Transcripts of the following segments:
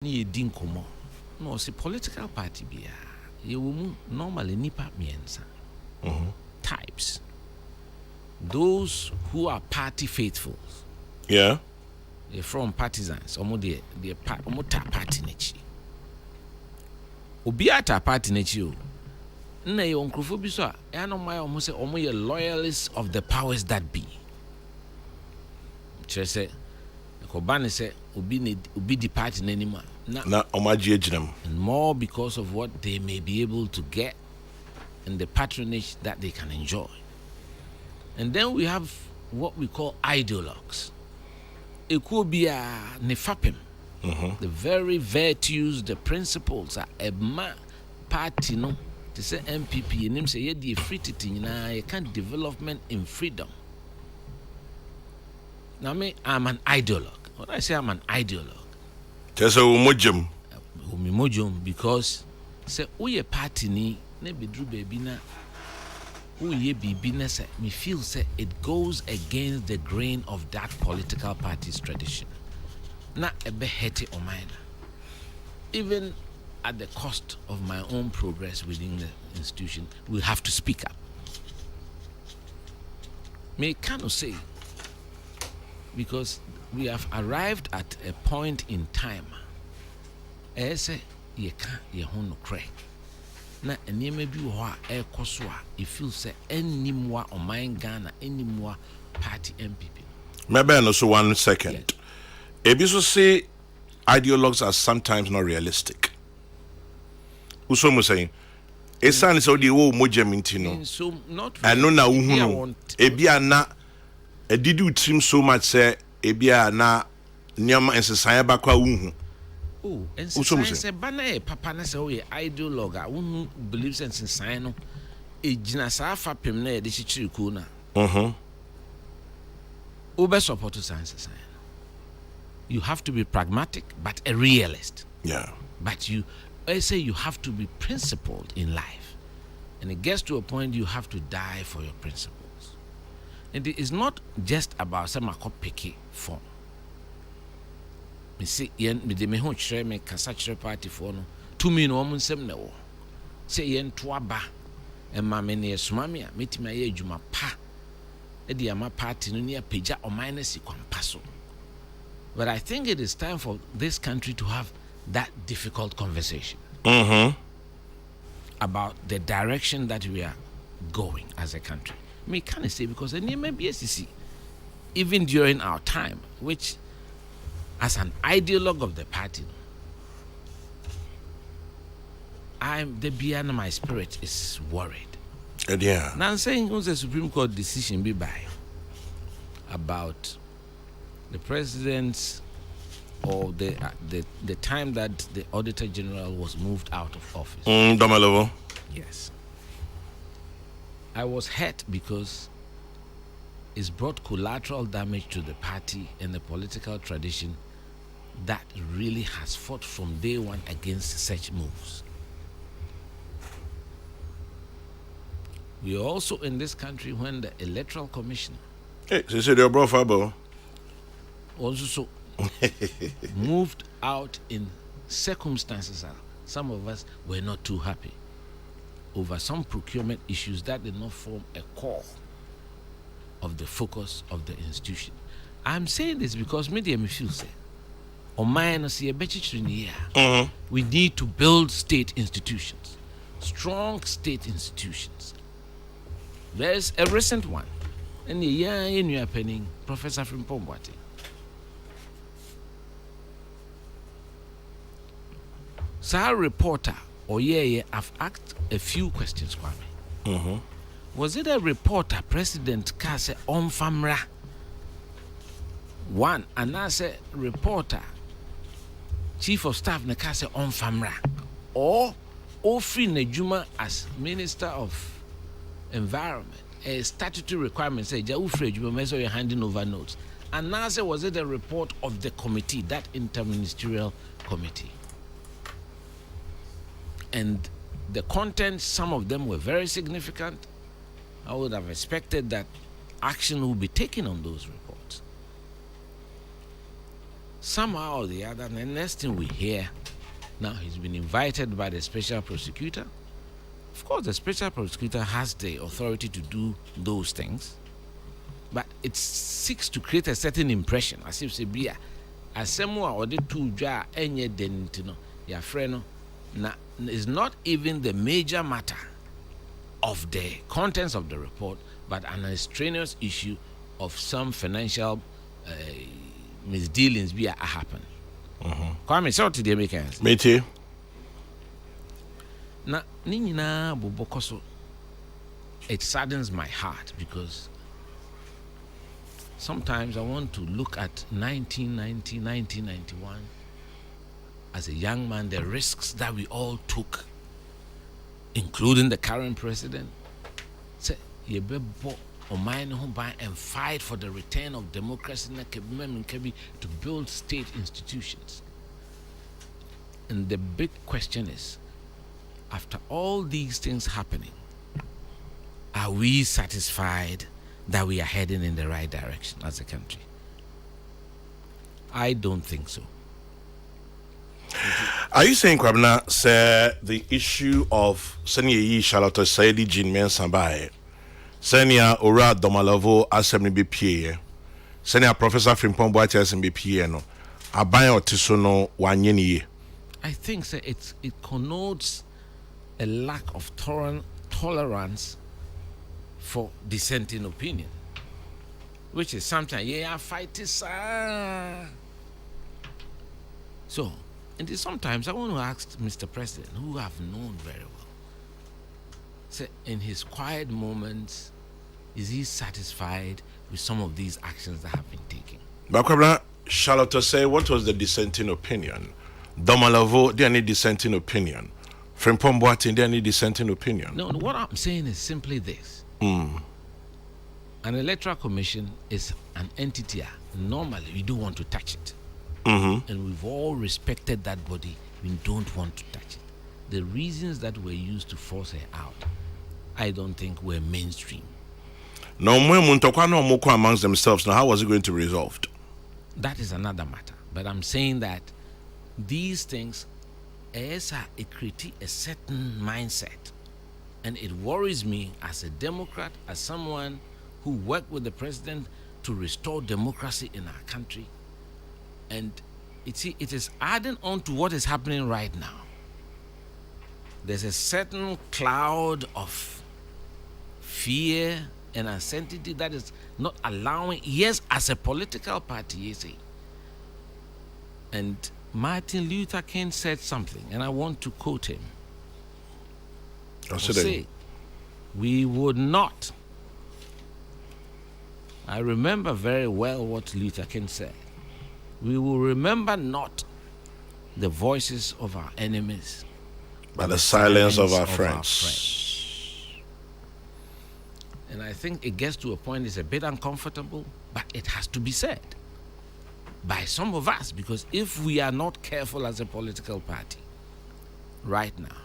Ni din komo. No, see political party bia. You normally nipa miensa. Types. Those who are party faithful. Yeah. They're from partisans. Omo ta party nechi. Obi ata party nechi o. Na ye onkrofo bi so a ya no mai omo se omo ye loyalists of the powers that be. Chese Kwabena say obi di party n'anima na Agyei Agyepong. And more because of what they may be able to get and the patronage that they can enjoy. And then we have what we call ideologues. It could be a nefapim. The very virtues, the principles are a party no. To say MPP and him say you free titi na you can't development in freedom. Now me, I'm an ideologue. When I say I'm an ideologue, There's a umojum. Because say uye party ni ne bedru baby na uye bibi na say me feel say it goes against the grain of that political party's tradition. Na ebe hete o mine. Even at the cost of my own progress within the institution, we have to speak up. Me cannot say because we have arrived at a point in time. Ese ye can ye ho no kre. Na enema bi wo a ekoso a e feel say enimwa oman Ghana enimwa party MPP. Maybe no so 1 second. Ebiso say ideologues are sometimes not realistic. Uso mo saying esan so the wo mojam intino. So not eno na uhunu ebia na edidi utrim so much say ebia na nyama ensesan ba kwa uhu. Oh, and say bana papa na say o ye ideologue a who believes in sensan no e gina sa fa pem na e de chichiri ku na. Ube support to science. You have to be pragmatic but a realist. Yeah. But I say you have to be principled in life. And it gets to a point you have to die for your principles. And it is not just about some picky form. Me see yen me de me ho chere me kasa chere party for no to me no nsem na wo say yen to aba e ma me ne esuma me a metimi aye adwuma pa e de ama party no ne apagya o minus kwampa so. But I think it is time for this country to have that difficult conversation about the direction that we are going as a country. Me can say because the name BSCC, even during our time, which as an ideologue of the party, my spirit is worried. Yeah. Now I'm saying who's the Supreme Court decision be by about the president's or the time that the Auditor General was moved out of office. Domalovo. Yes. I was hurt because it's brought collateral damage to the party and the political tradition that really has fought from day one against such moves. We are also in this country when the Electoral Commission also moved out in circumstances that some of us were not too happy over some procurement issues that did not form a core of the focus of the institution. I'm saying this because media me feel say we need to build state institutions, strong state institutions. There's a recent one in the year in your penning, Professor Frimpongwati. Sir reporter I've asked a few questions, Kwame. Was it a reporter President Kase on Famra? One, and I said reporter Chief of Staff Nekase on Famra, or Ofri Nejuma as Minister of Environment. A statutory requirement say Jaufri Nejuma you're handing over notes. And now say was it a report of the committee, that interministerial committee? And the content, some of them were very significant. I would have expected that action would be taken on those reports. somehow or the other, the next thing we hear, now he's been invited by the special prosecutor. Of course, the special prosecutor has the authority to do those things, but it seeks to create a certain impression, as if Sebia, as someone or the two jar any dentino, your friend, na is not even the major matter of the contents of the report, but an extraneous issue of some financial misdealings be a happen. Kwame, so to the Americans. Me too. Na ninyina bobokoso. It saddens my heart because sometimes I want to look at 1990, 1991 as a young man, the risks that we all took, including the current president. Say, yebebo omain ho ban and fight for the return of democracy to build state institutions. And the big question is, after all these things happening, are we satisfied that we are heading in the right direction as a country? I don't think so. Are you saying, Kwabena, sir, the issue of Senya Charlotte Saidi Jin Mensambaye, Senya Ora Domalavo Assembly BPA, Senya Professor Frimpong Boates and BPA, no, Abayo Tisono Wanyeni? I think, sir, it connotes a lack of tolerance for dissenting opinion, which is sometimes, yeah, fight is so. And sometimes I want to ask Mr. President, who I've known very well, say, in his quiet moments, is he satisfied with some of these actions that have been taken? But Kwabena, Charlotte say, what was the dissenting opinion? Domalavo, they need dissenting opinion. Frimpong Boating, they need dissenting opinion. No, what I'm saying is simply this. An electoral commission is an entity. Normally, we don't want to touch it. And we've all respected that body. We don't want to touch it. The reasons that were used to force her out, I don't think were mainstream. No, amongst themselves. Now, how was it going to be resolved? That is another matter. But I'm saying that these things, as a critique, a certain mindset, and it worries me as a Democrat, as someone who worked with the president to restore democracy in our country. And it is adding on to what is happening right now. There's a certain cloud of fear and uncertainty that is not allowing, yes, as a political party, yes. And Martin Luther King said something, and I want to quote him. Say, we would not. I remember very well what Luther King said. We will remember not the voices of our enemies, but the silence of our friends. And I think it gets to a point, it's a bit uncomfortable, but it has to be said by some of us, because if we are not careful as a political party right now,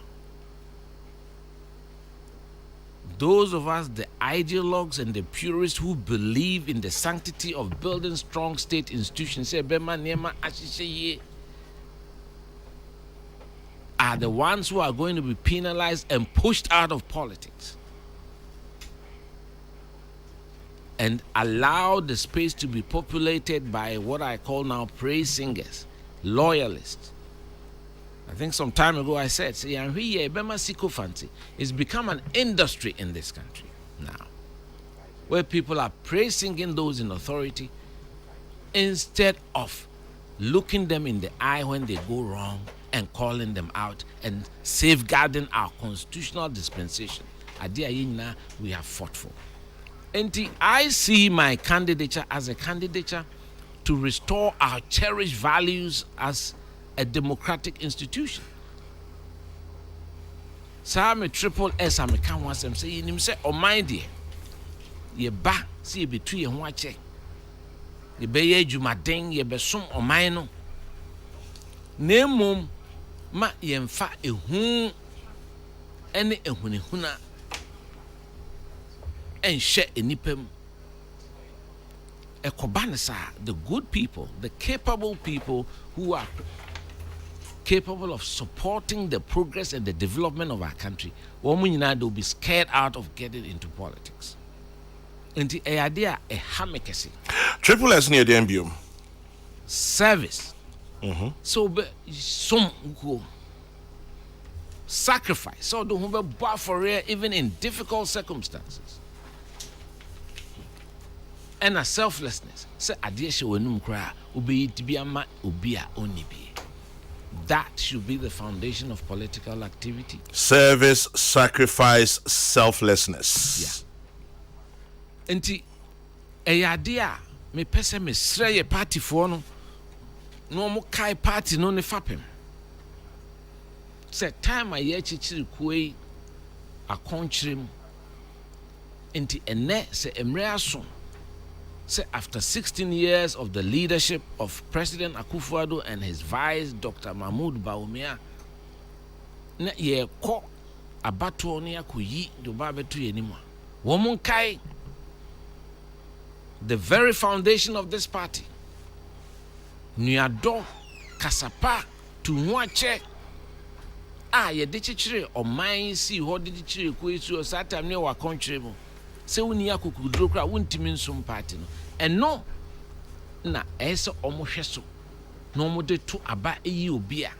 those of us, the ideologues and the purists who believe in the sanctity of building strong state institutions, are the ones who are going to be penalized and pushed out of politics, and allow the space to be populated by what I call now praise singers, loyalists. I think some time ago I said, it's become an industry in this country now, where people are praising those in authority instead of looking them in the eye when they go wrong and calling them out and safeguarding our constitutional dispensation. We have fought for. And I see my candidature as a candidature to restore our cherished values as a democratic institution. So I'm a triple S, I'm a can once I'm saying him say, oh my dear, ye ba, see ye between ye watch, ye be ye jumading, ye be sum or mine. Name ma ye mfa a hun any a hunihuna and share a nipem ekobanisa, the good people, the capable people who are capable of supporting the progress and the development of our country, they'll be scared out of getting into politics. And the idea a hamekesi. Triple S near the MBU. Service. So some go sacrifice. So do who bar for it even in difficult circumstances. And a selflessness. Say adie she wenum kra obeyi tibiama obia onibi. That should be the foundation of political activity. Service, sacrifice, selflessness. Yeah. Enti eyadea me pese me sreye party for no mo kai party no ne fapem. Say time a ye chichiri kuei akonchrim. Enti ene se emre aso. Say after 16 years of the leadership of President Akufo-Addo and his vice, Dr. Mahmoud Bawumia, na ye ko abato ne akoyi do ba betu yenima. Womun kai the very foundation of this party. Nuado kasapa tunwache ye de chichire oman si ho de chichire ko esu satam ne wa konchire mu. Se woni akukudro kra wontimi nsum party no eno na ese omohweso no mode to aba eyi obia.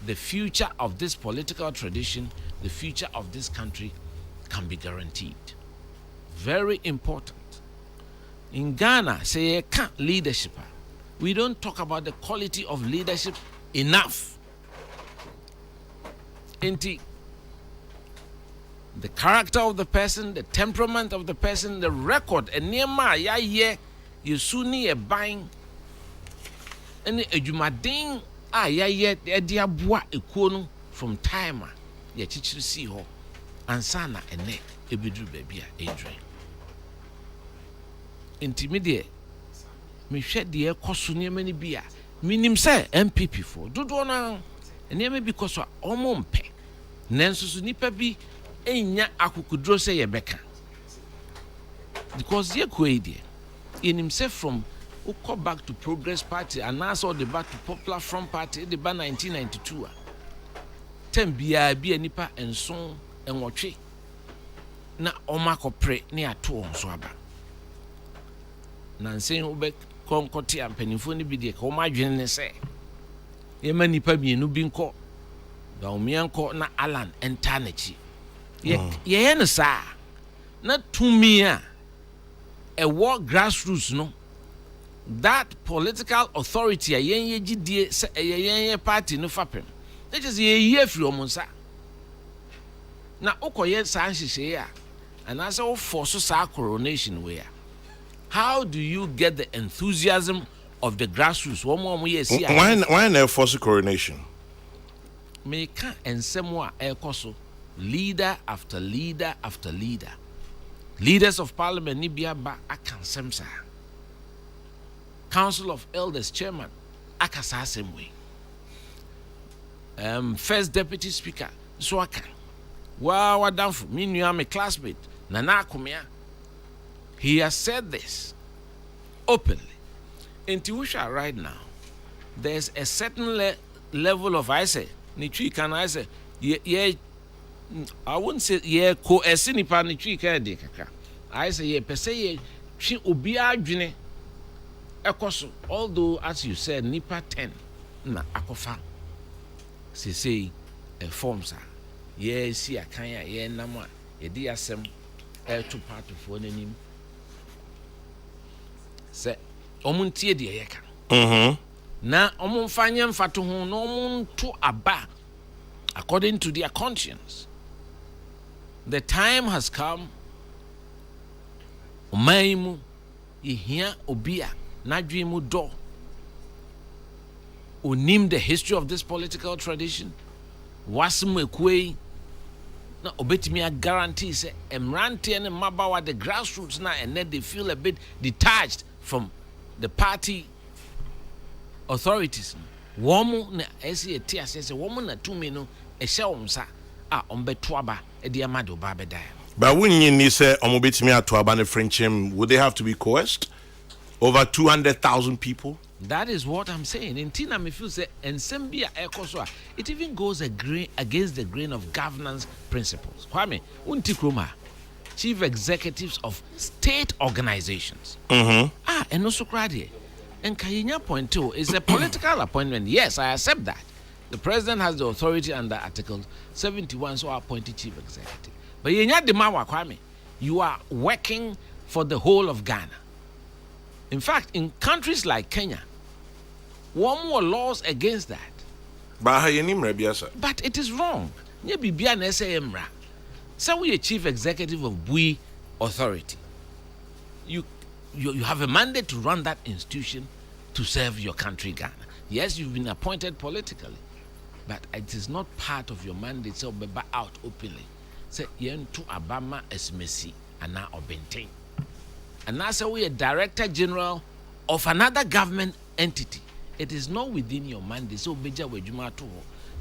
The future of this political tradition, the future of this country can be guaranteed. Very important. In Ghana, say leadership, we don't talk about the quality of leadership enough. Inti the character of the person, the temperament of the person, the record, and nema ya ye yusuni e buying any ejumadin ya ye dia boa ekuo from time ya chichiri si ho ansana ene ebedru baby a edren intimidate me hwe de ekoso nema ni bia minim say MPP for dodo na ene because omompe nenso so nipa bi enya akukudro say yebeka because ye kwedi in himself from go back to Progress Party and also the back to Popular Front Party the ba 1992 tem bia bia nipa enson enwotwe na omakopre ne ato onso aba na nsen ube konkote ampanifo ni bi de ka omadwene ne se ye ma nipa bienu bi nko da omianko na Alan entanechi ye no sa na tumia a war grassroots no that political authority a yen yegidie se yen party no fapem it is ye free omonsa na ukoye sa nhihye a and as o force sa coronation we how do you get the enthusiasm of the grassroots why no force coronation me ka ensem a ekoso leader after leader after leader. Leaders of Parliament ni biaba akansemsa. Council of Elders chairman akasa same way. First Deputy Speaker Swaka. Wa danfo me nua me classmate Nana Akomea. He has said this openly. In Tiwusha right now, there's a certain level of I say I wouldn't say ye ko esini pa ni twi ka de kaka I say ye pese ye twi obi adwene ekoso although as you said nipa 10 na akofa say forms ye si akan ya ye nam a ye di asem to part of one anim say omuntie de ye ka na omunfanye mfato ho no omuntu aba according to their conscience. The time has come. Omaimu ihia obia nadwimu do. Onim the history of this political tradition. Wasmu ekwe na obetimi a guarantee say emrante and mabawa the grassroots na and then they feel a bit detached from the party authorities. Womu na esi eti asese womu na tumi no ehye omsa a ombeto aba e de amado ba beda. But when you say omobetimi ato aba ne Frenchim, would they have to be coerced? Over 200,000 people. That is what I'm saying. In Tina, me feel say, and Sembia Ekoswa, it even goes against the grain of governance principles. Kwame, Unti Kruma, chief executives of state organizations. And also Kradi. And Kayinya point two is a political appointment. Yes, I accept that. The president has the authority under Article 71, so I appointed chief executive. But Yenya Demawa Kwame, you are working for the whole of Ghana. In fact, in countries like Kenya, one more laws against that. But it is wrong. So we a chief executive of Bui Authority. You have a mandate to run that institution to serve your country, Ghana. Yes, you've been appointed politically, but it is not part of your mandate. So be out openly. Say yen to Abama esmesi ana obente. And now say we a director general of another government entity. It is not within your mandate. So beja wejuma to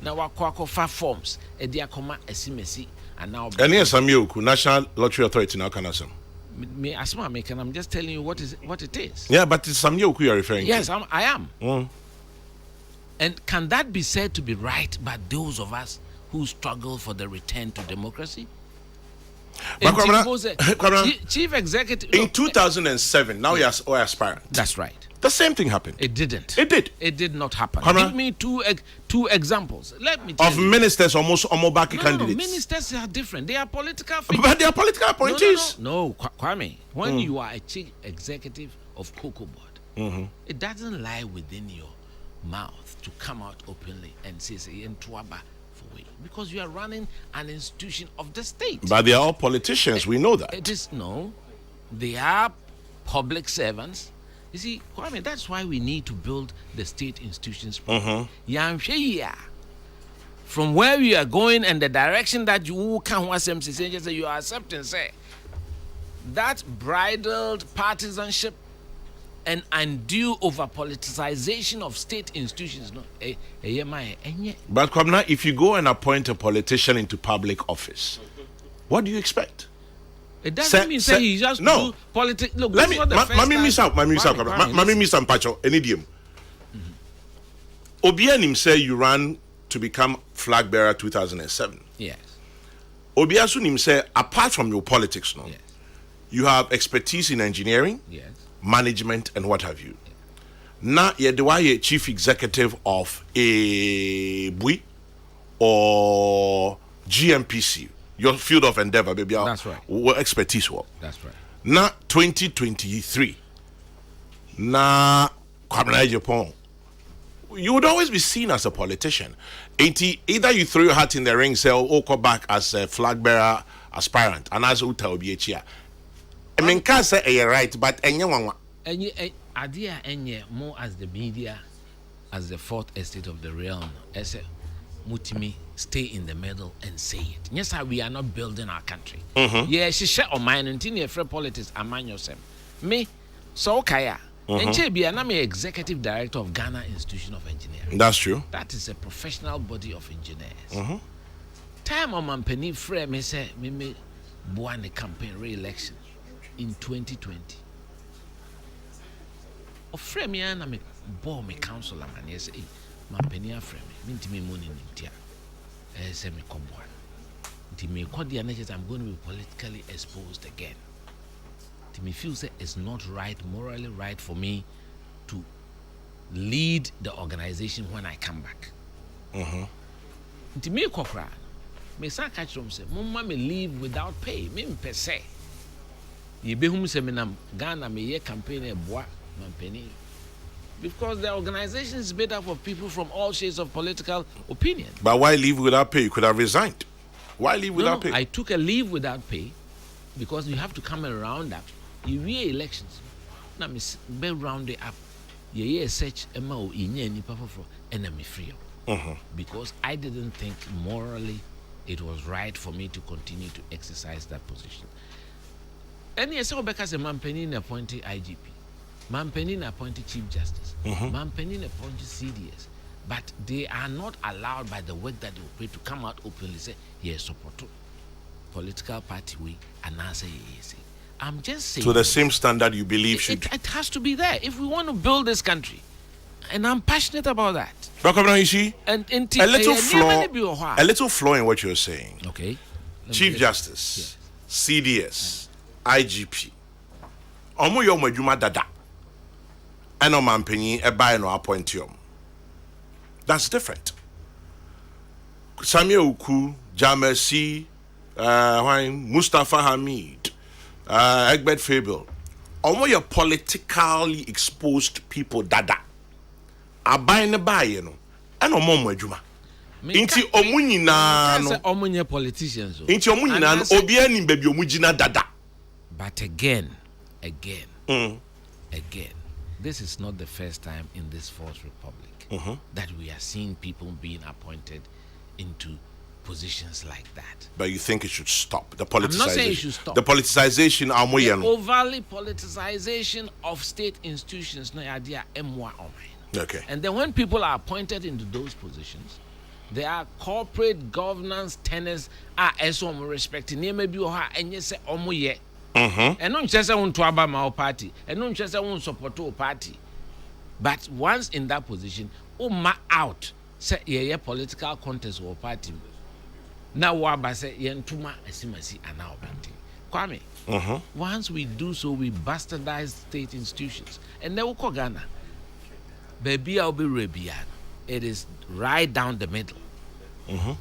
now wakwako fa forms ediakoma esimesi and now. And yes, National Lottery Authority now can assume. Me asma make and I'm just telling you what it is. Yeah, but it's Samioku you are referring to. Yes, I am. And can that be said to be right by those of us who struggle for the return to democracy? Chief executive in 2007, now you're aspirant. That's right. The same thing happened. It didn't. It did. It did not happen. Give me two examples. Let me tell you. Ministers, almost Omobaki candidates. No, ministers are different. They are political figures. But they are political appointees. No, Kwame. When you are a chief executive of Cocoa Board, it doesn't lie within your mouth to come out openly and say because you are running an institution of the state. But they are all politicians. We know that. They are public servants. You see, Kwame, that's why we need to build the state institutions. From where we are going and the direction that you can say you are accepting, say that bridled partisanship and undue over politicization of state institutions. But Kwabena, if you go and appoint a politician into public office, what do you expect? It doesn't mean say he just do politics. Look, let me miss out Pacho, an idiom. Obianim say you ran to become flag bearer 2007. Yes. Obiasunim say apart from your politics, no, yes, you have expertise in engineering, yes, management, and what have you. Now you're the chief executive of a BUI or GMPC. Your field of endeavor, baby. That's right. What expertise work. That's right. Now 2023. Now Kwabena Agyepong. You would always be seen as a politician. Either you throw your hat in the ring, say, or go back as a flag bearer aspirant, and as Uta Obiechia. I mean, can't say you're right, but idea more as the media, as the fourth estate of the realm, as a mutimi stay in the middle and say it. Yes, we are not building our country. Yeah, she share on mine and tiny free politics among yourself. Me, so kaya. And I'm executive director of Ghana Institution of Engineering. That's true. That is a professional body of engineers. Time on my penny frame, me say me won the campaign re-election in 2020. Of frame me and me bore me council man. Yes, my penny frame me. Minti me money nimtia. Say me come one. Until me call the anagers, I'm going to be politically exposed again. Me feel say it's not right, morally right for me to lead the organization when I come back. To me, Kokra, me say catch them say, "Mama me leave without pay." Me per se. Ye be whom say me nam Ghana me ye campaign e boa man penny. Because the organization is made up of people from all shades of political opinion. But why leave without pay? You could have resigned. Why leave without pay? I took a leave without pay because you have to come around up. You re-elections. Now me be round it up. Ye search MO in any papa for enemy free. Because I didn't think morally it was right for me to continue to exercise that position. And yes, so because a man penny appointed IGP, man penny appointed Chief Justice, man penny appointed CDS, but they are not allowed by the work that they will pay to come out openly say yes support political party we and answer yes. I'm just saying. To the same standard you believe should. It has to be there if we want to build this country. And I'm passionate about that. But Kwabena, you see, And a little flaw in what you're saying. Okay. Chief Justice, CDS, IGP, Omo yo madwuma dada. Eno mampenyi e buy no appoint you. That's different. Samuel Uku, Jamesi, Mustafa Hamid, Egbert Fable. Omo your politically exposed people dada. Abai ne buy you know. Eno mo madwuma. Inti omu nyina no. Omunye politicians. Inti omu nyina no obi ani baby omu gina dada. But again, this is not the first time in this Fourth Republic that we are seeing people being appointed into positions like that. But you think it should stop? The politicization. I'm not saying it should stop. The politicization, the overly politicization of state institutions, no idea, okay. And then when people are appointed into those positions, there are corporate governance tenets some respecting maybe and you say omoye. And not just want to about my party, and not just want support a party. But once in that position, out say yeah political contest or party. Now waba say yentuma esimasi ana obenti. Kwame. Once we do so, we bastardize state institutions. And then we call Ghana. Baby I'll be Rebian. It is right down the middle.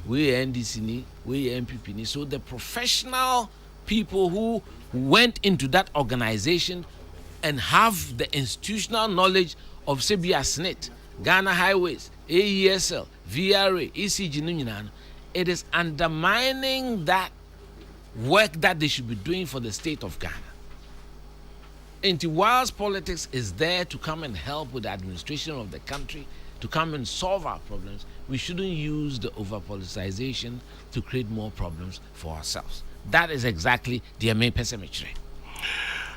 We are NDC, we are MPP. So the professional people who went into that organization and have the institutional knowledge of CBA SNIT, Ghana Highways, AESL, VRA, ECG, it is undermining that work that they should be doing for the state of Ghana. And whilst politics is there to come and help with the administration of the country, to come and solve our problems, we shouldn't use the over-politicization to create more problems for ourselves. That is exactly the main pessimism.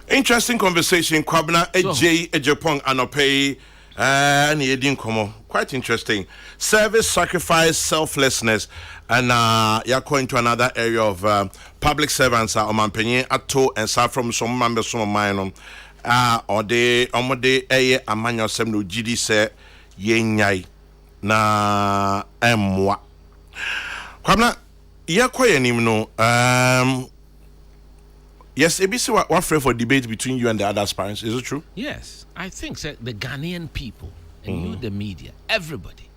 Interesting conversation. Kwabena Agyei Agyepong Anope and Yedin Komo. Quite interesting. Service, sacrifice, selflessness, and you're going to another area of public servants. Omanpenye ato and start from some members some mine or de omode amanyo sem no gidi se yenyai na emwa. Kwabena yakoyenim no yes, ABC what for debate between you and the other aspirants. Is it true? Yes, I think so, the Ghanaian people and you, the media, everybody,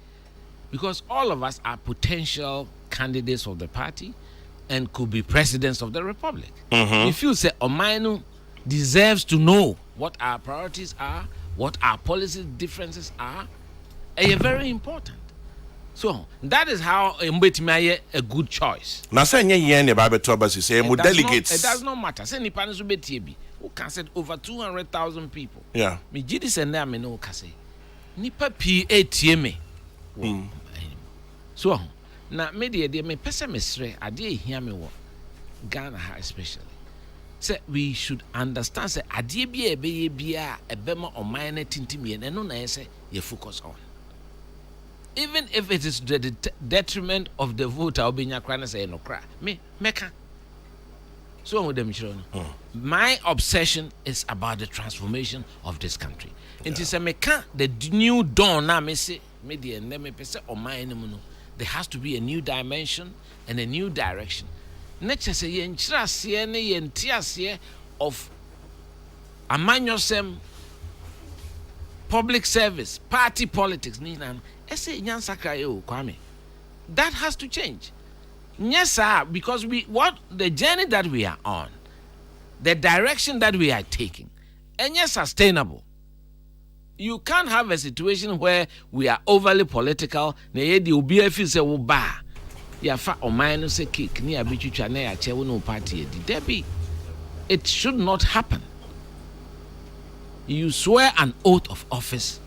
because all of us are potential candidates of the party and could be presidents of the republic. If you say Omainu deserves to know what our priorities are, what our policy differences are, very important. So that is how Mbetimaye a good choice. Now say yen about say delegates. It does not matter. Say Nipanis Ubetibi, who can say over 200,000 people. Yeah. Me Jidis and them no kase. Nipa PATM. So now media de me pessimistre ade hear me wo Ghana especially. Say we should understand say ade bia bia ebema oman tintimi and no na say you focus on. Even if it is to the detriment of the voter, I'll be nyakwana say no cry. Me meka. So with them my obsession is about the transformation of this country. It is a meka the new dawn na me say media and me pese o man no. There has to be a new dimension and a new direction. Nature say yenchira se ne yentiase of amanyosem public service, party politics ni na Kwame. That has to change. Yes, sir, because the journey that we are on, the direction that we are taking, and yes, sustainable. You can't have a situation where we are overly political. It should not happen. You swear an oath of office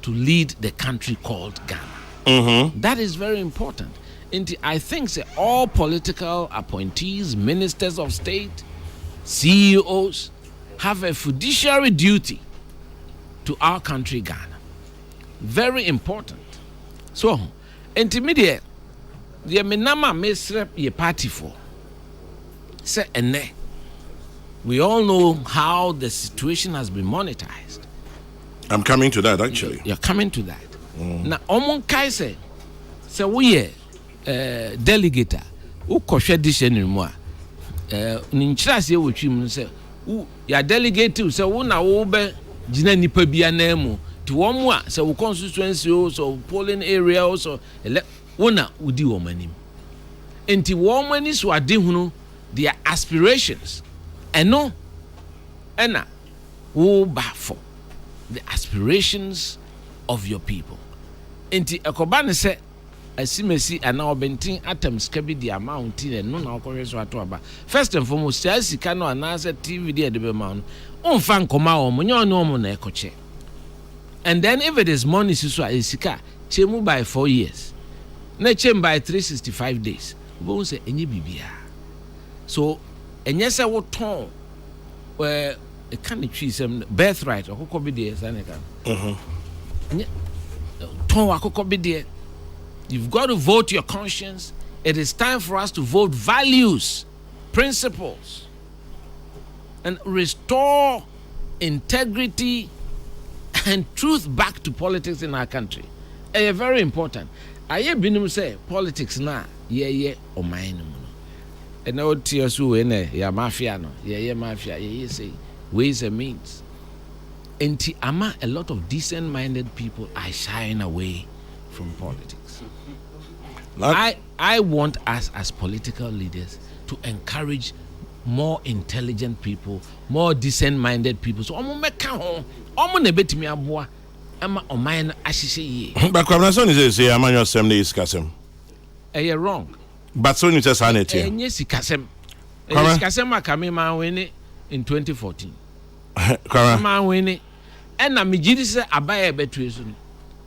to lead the country called Ghana. That is very important. And I think that all political appointees, ministers of state, CEOs have a fiduciary duty to our country, Ghana. Very important. So, intermediate, the menama mesrep ye party for. Say ene. We all know how the situation has been monetized. I'm coming to that actually. You're coming to that. Now, Omon Kaise, so we delegate, who koshe disheni mwa, ninchirasi ye wechim se, ya delegate se wuna ube jine nipa biya nemu, ti wamwa se wu constituency so polling area so wuna udi womanim. Enti womani so adi hunu their aspirations. Eno, ena, wo bafo the aspirations of your people. Enti ekobane se asimesi ana obentin atoms kabi di amount no na okohwe so ato aba. First and foremost, sika no anase TV de be ma no. Onfa nkoma wo mo nyo no mo na ekoche. And then if it is money so sika chemu by 4 years. Na chem by 365 days. Bo say enye bibia. So enye se wo ton where a kind of trees birthright or could be there, Seneca. You've got to vote your conscience. It is time for us to vote values, principles, and restore integrity and truth back to politics in our country. Very important. I hear Binum say politics now, or mine. And no tears who in ya mafia no, mafia, say ways and means. And a lot of decent-minded people are shying away from politics. I want us as political leaders to encourage more intelligent people, more decent-minded people. So I'm make home. I'm gonna bet me a boy. I'm a mine. I say ye. But Kwabena is say I'm your same is kasem. You're wrong. But so you just sanity. Yes, kasem. Kasem kame man win in 2014. Man win. And na mejidi se abaye betu so.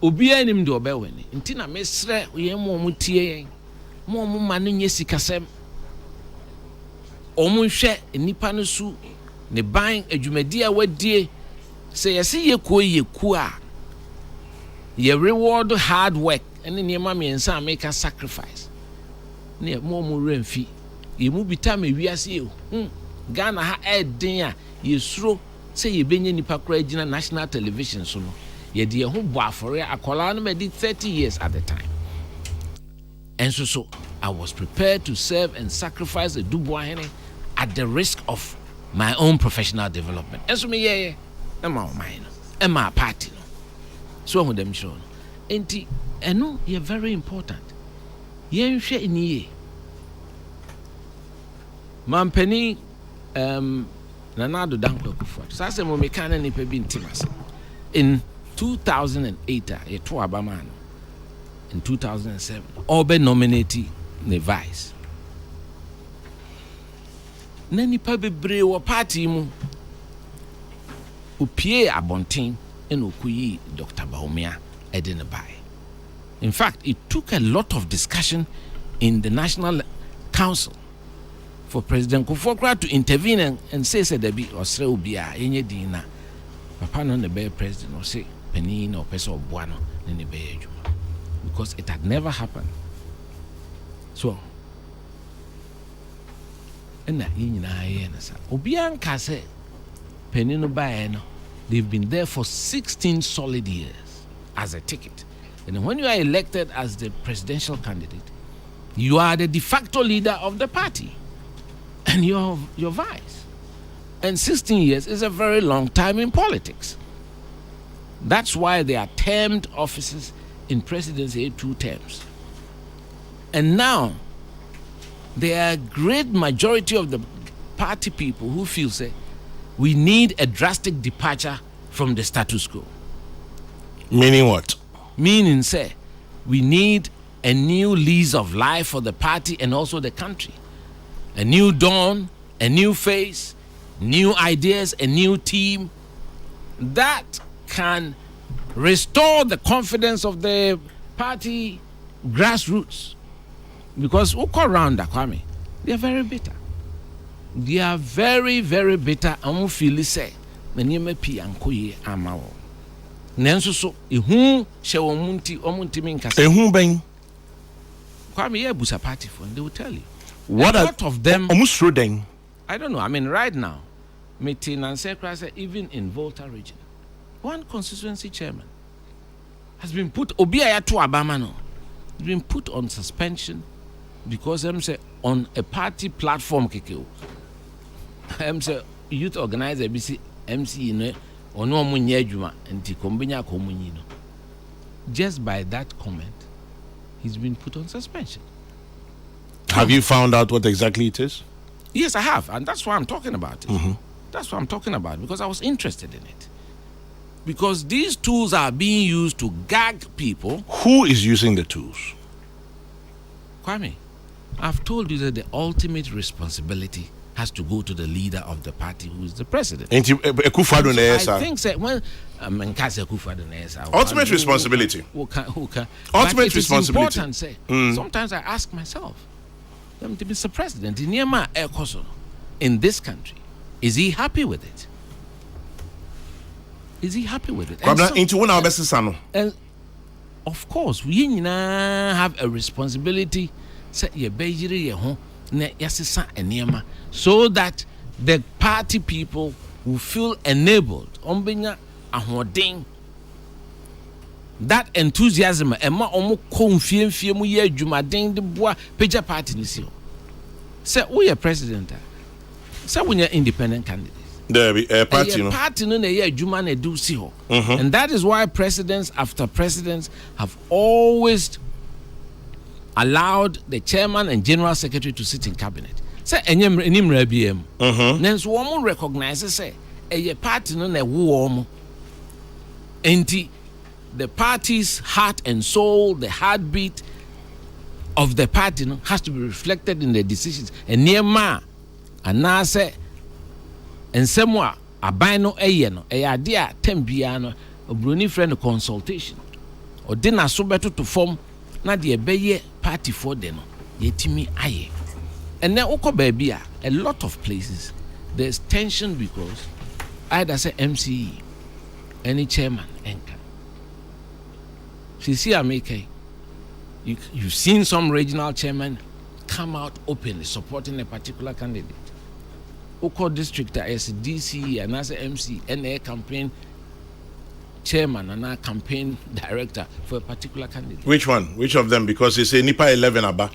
Obi anim de obewene. Nti na mesre ye mo mutie mo ma no nye sikasem. Omo hwe nipa no su ne ban adwumadi a wadie se yesi yeku a ye reward hard work and niema me nsa make a sacrifice. Ne mo remfi ye mu bita me wiase ye Ghana ha eden a ye suro se ye benye nipa kra agina national television so no ye de ho bo afore akola no me did 30 years at the time. And so I was prepared to serve and sacrifice the Dubois at the risk of my own professional development. And so me Emma mine, Emma party. So with them show. Enti eno ye very important. Yen hwe iniye. Mampeni Nanado Danko Kufot. Sase mo mekana ni pe bi ntimase. In 2008 ye to abamano. In 2007 obe nominate the vice. Na nipa bebre wo party mu opie abonten en okuyi Dr. Baumia Edenebai. In fact, it took a lot of discussion in the National Council for President Kufuor to intervene and say there be osre obia enye dina papa no ne be president or say penin or person obuano ne be adwuma, because it had never happened. So na yinyina ye na sa obia nka se penin no bae no, they've been there for 16 solid years as a ticket. And when you are elected as the presidential candidate, you are the de facto leader of the party and your vice. And 16 years is a very long time in politics. That's why they are termed offices in presidency 2 terms. And now, there are a great majority of the party people who feel, say, we need a drastic departure from the status quo. Meaning what? Meaning, say, we need a new lease of life for the party and also the country. A new dawn, a new face, new ideas, a new team that can restore the confidence of the party grassroots. Because who call around Kwame, they are very bitter. They are very, very bitter. And feel say, many me pi ankoye amawo. Nenso so ehu she omunti minkasa. Ehu ben. Kwame ye busa party phone, they will tell you. What a lot of them almost through then. I don't know. I mean, right now, meeting and say even in Volta region, one constituency chairman has been put Obiaya to Abamano, has been put on suspension because I'm say on a party platform kekeo. I'm say youth organizer BC MC or no munyejuma and tikombenya komunyino. Just by that comment, he's been put on suspension. Have you found out what exactly it is? Yes, I have, and that's why I'm talking about it. That's what I'm talking about, because I was interested in it. Because these tools are being used to gag people. Who is using the tools? Kwame, I've told you that the ultimate responsibility has to go to the leader of the party, who is the president. I think that ultimate responsibility. Ultimate responsibility. Sometimes I ask myself, Mr. President, in this country, is he happy with it? Is he happy with it? And of course, we have a responsibility so that the party people will feel enabled. That enthusiasm, say we are president. Say we are independent candidates. The party no na adwuma na do si ho. And that is why presidents after presidents have always allowed the chairman and general secretary to sit in cabinet. Say enyem enimra biem. Nanso wo recognize say a party no na wo mo. Enti the party's heart and soul, the heartbeat of the party has to be reflected in the decisions. And near ma and now say and somewhere a bino a dear tembiano a bruni friend consultation or dinner so better to form not the beye party for them yetimi aye. And then oko baby a lot of places there's tension because either say MCE any chairman anchor. See Ameke. You've seen some regional chairmen come out openly supporting a particular candidate. Oko district as DC and as MC and a campaign chairman and a campaign director for a particular candidate. Which one? Which of them? Because they say Nipa 11 Aba.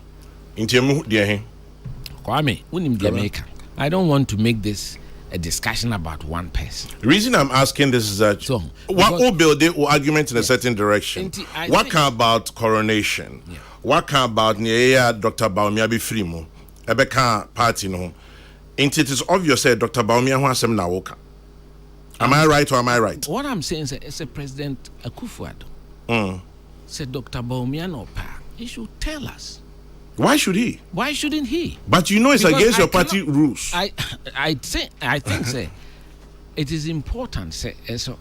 Kwame, Jamaica. I don't want to make this a discussion about one person. The reason I'm asking this is that what will build the argument in a certain direction? What kind about coronation? Yeah. What kind about Dr. Baumia be free Ebeka party no? It is obvious that Dr. Baumia has some nawoka. Am I right or am I right? What I'm saying is it's a President Akufo-Addo. Said Dr. Baumia no pa. He should tell us. Why should he? Why shouldn't he? But you know it's because against your party rules. I think say it is important say as a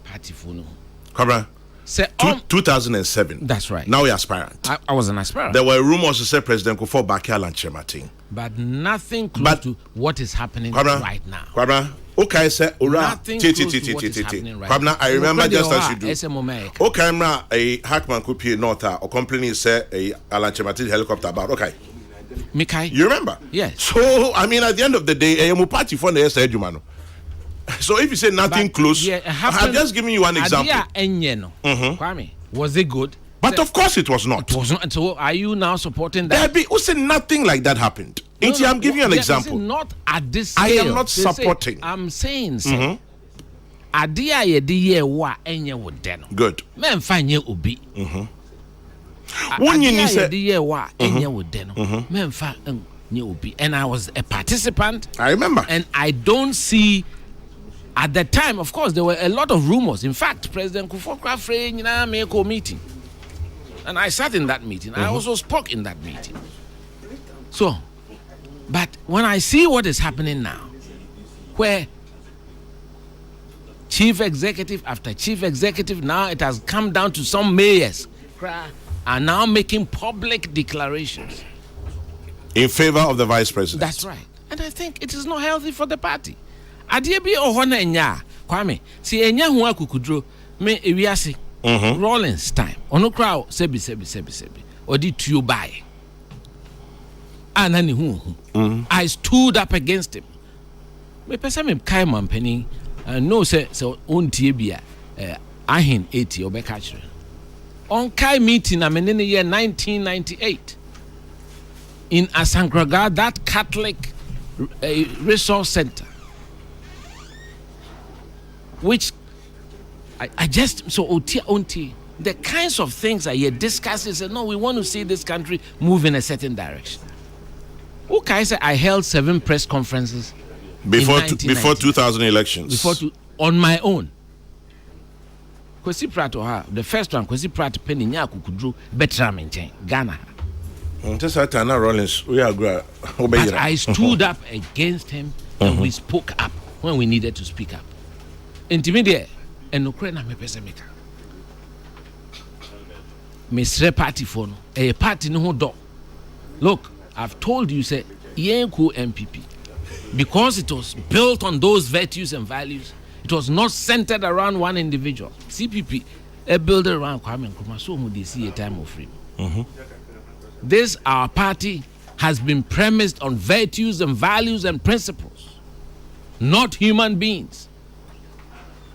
party for no. Cobra. Say 2007. That's right. Now you're aspirant. I was an aspirant. There were rumors to say President Kufuor Bakia and Chematin. But nothing close to what is happening right now. Kwabena, okay, sir. Nothing close to what is happening right now. I remember just as you do. SMO okay, a hackman could be not or complaining say a Alan Chematin helicopter about. Okay. Mikai. You remember? Yes. So I mean, at the end of the day, a party for the SAD. So if you say nothing close, I'm just giving you one example. Kwame, was it good? But of course it was not. It was not. So are you now supporting that? Who said nothing like that happened? I'm giving you an example. Not at this scale. I am not supporting. I'm saying, sir. Adia ye di ye wa enye wo de no. Good. Men fa nye obi. Adia ye di ye wa enye wo de no. Men fa nye obi. And I was a participant. I remember. And I don't see. At the time, of course, there were a lot of rumors. In fact, President Kufuor made a meeting. And I sat in that meeting. I also spoke in that meeting. So, but when I see what is happening now, where chief executive after chief executive, now it has come down to some mayors, are now making public declarations. In favor of the vice president. That's right. And I think it is not healthy for the party. Adiebi ohona enya Kwame si enya hu akukudro me ewiase Rollins time ono crowd sebi odi tuo bae anani hu I stood up against him Me pesa me kai mampani no say ontie bia ahin 80 obeka kire. On kai meeting am in the year 1998 in Asankraga, that Catholic resource center, which I just so onti the kinds of things that you discuss is no, we want to see this country move in a certain direction. Okay, say I held 7 press conferences before 2000 elections. On my own. Kwesi Prato ha, the first one Kwesi Prato penny nya kukudru betra menchen Ghana. Rollins, we agree. But I stood up against him and we spoke up when we needed to speak up. Intimidate and Ukraine me pesemeka. Mr. Party for no, a party no do. Look, I've told you, say, Yenku MPP, because it was built on those virtues and values, it was not centered around one individual. CPP, a builder around Kwame Nkrumah, so they see a time of freedom. This, our party, has been premised on virtues and values and principles, not human beings.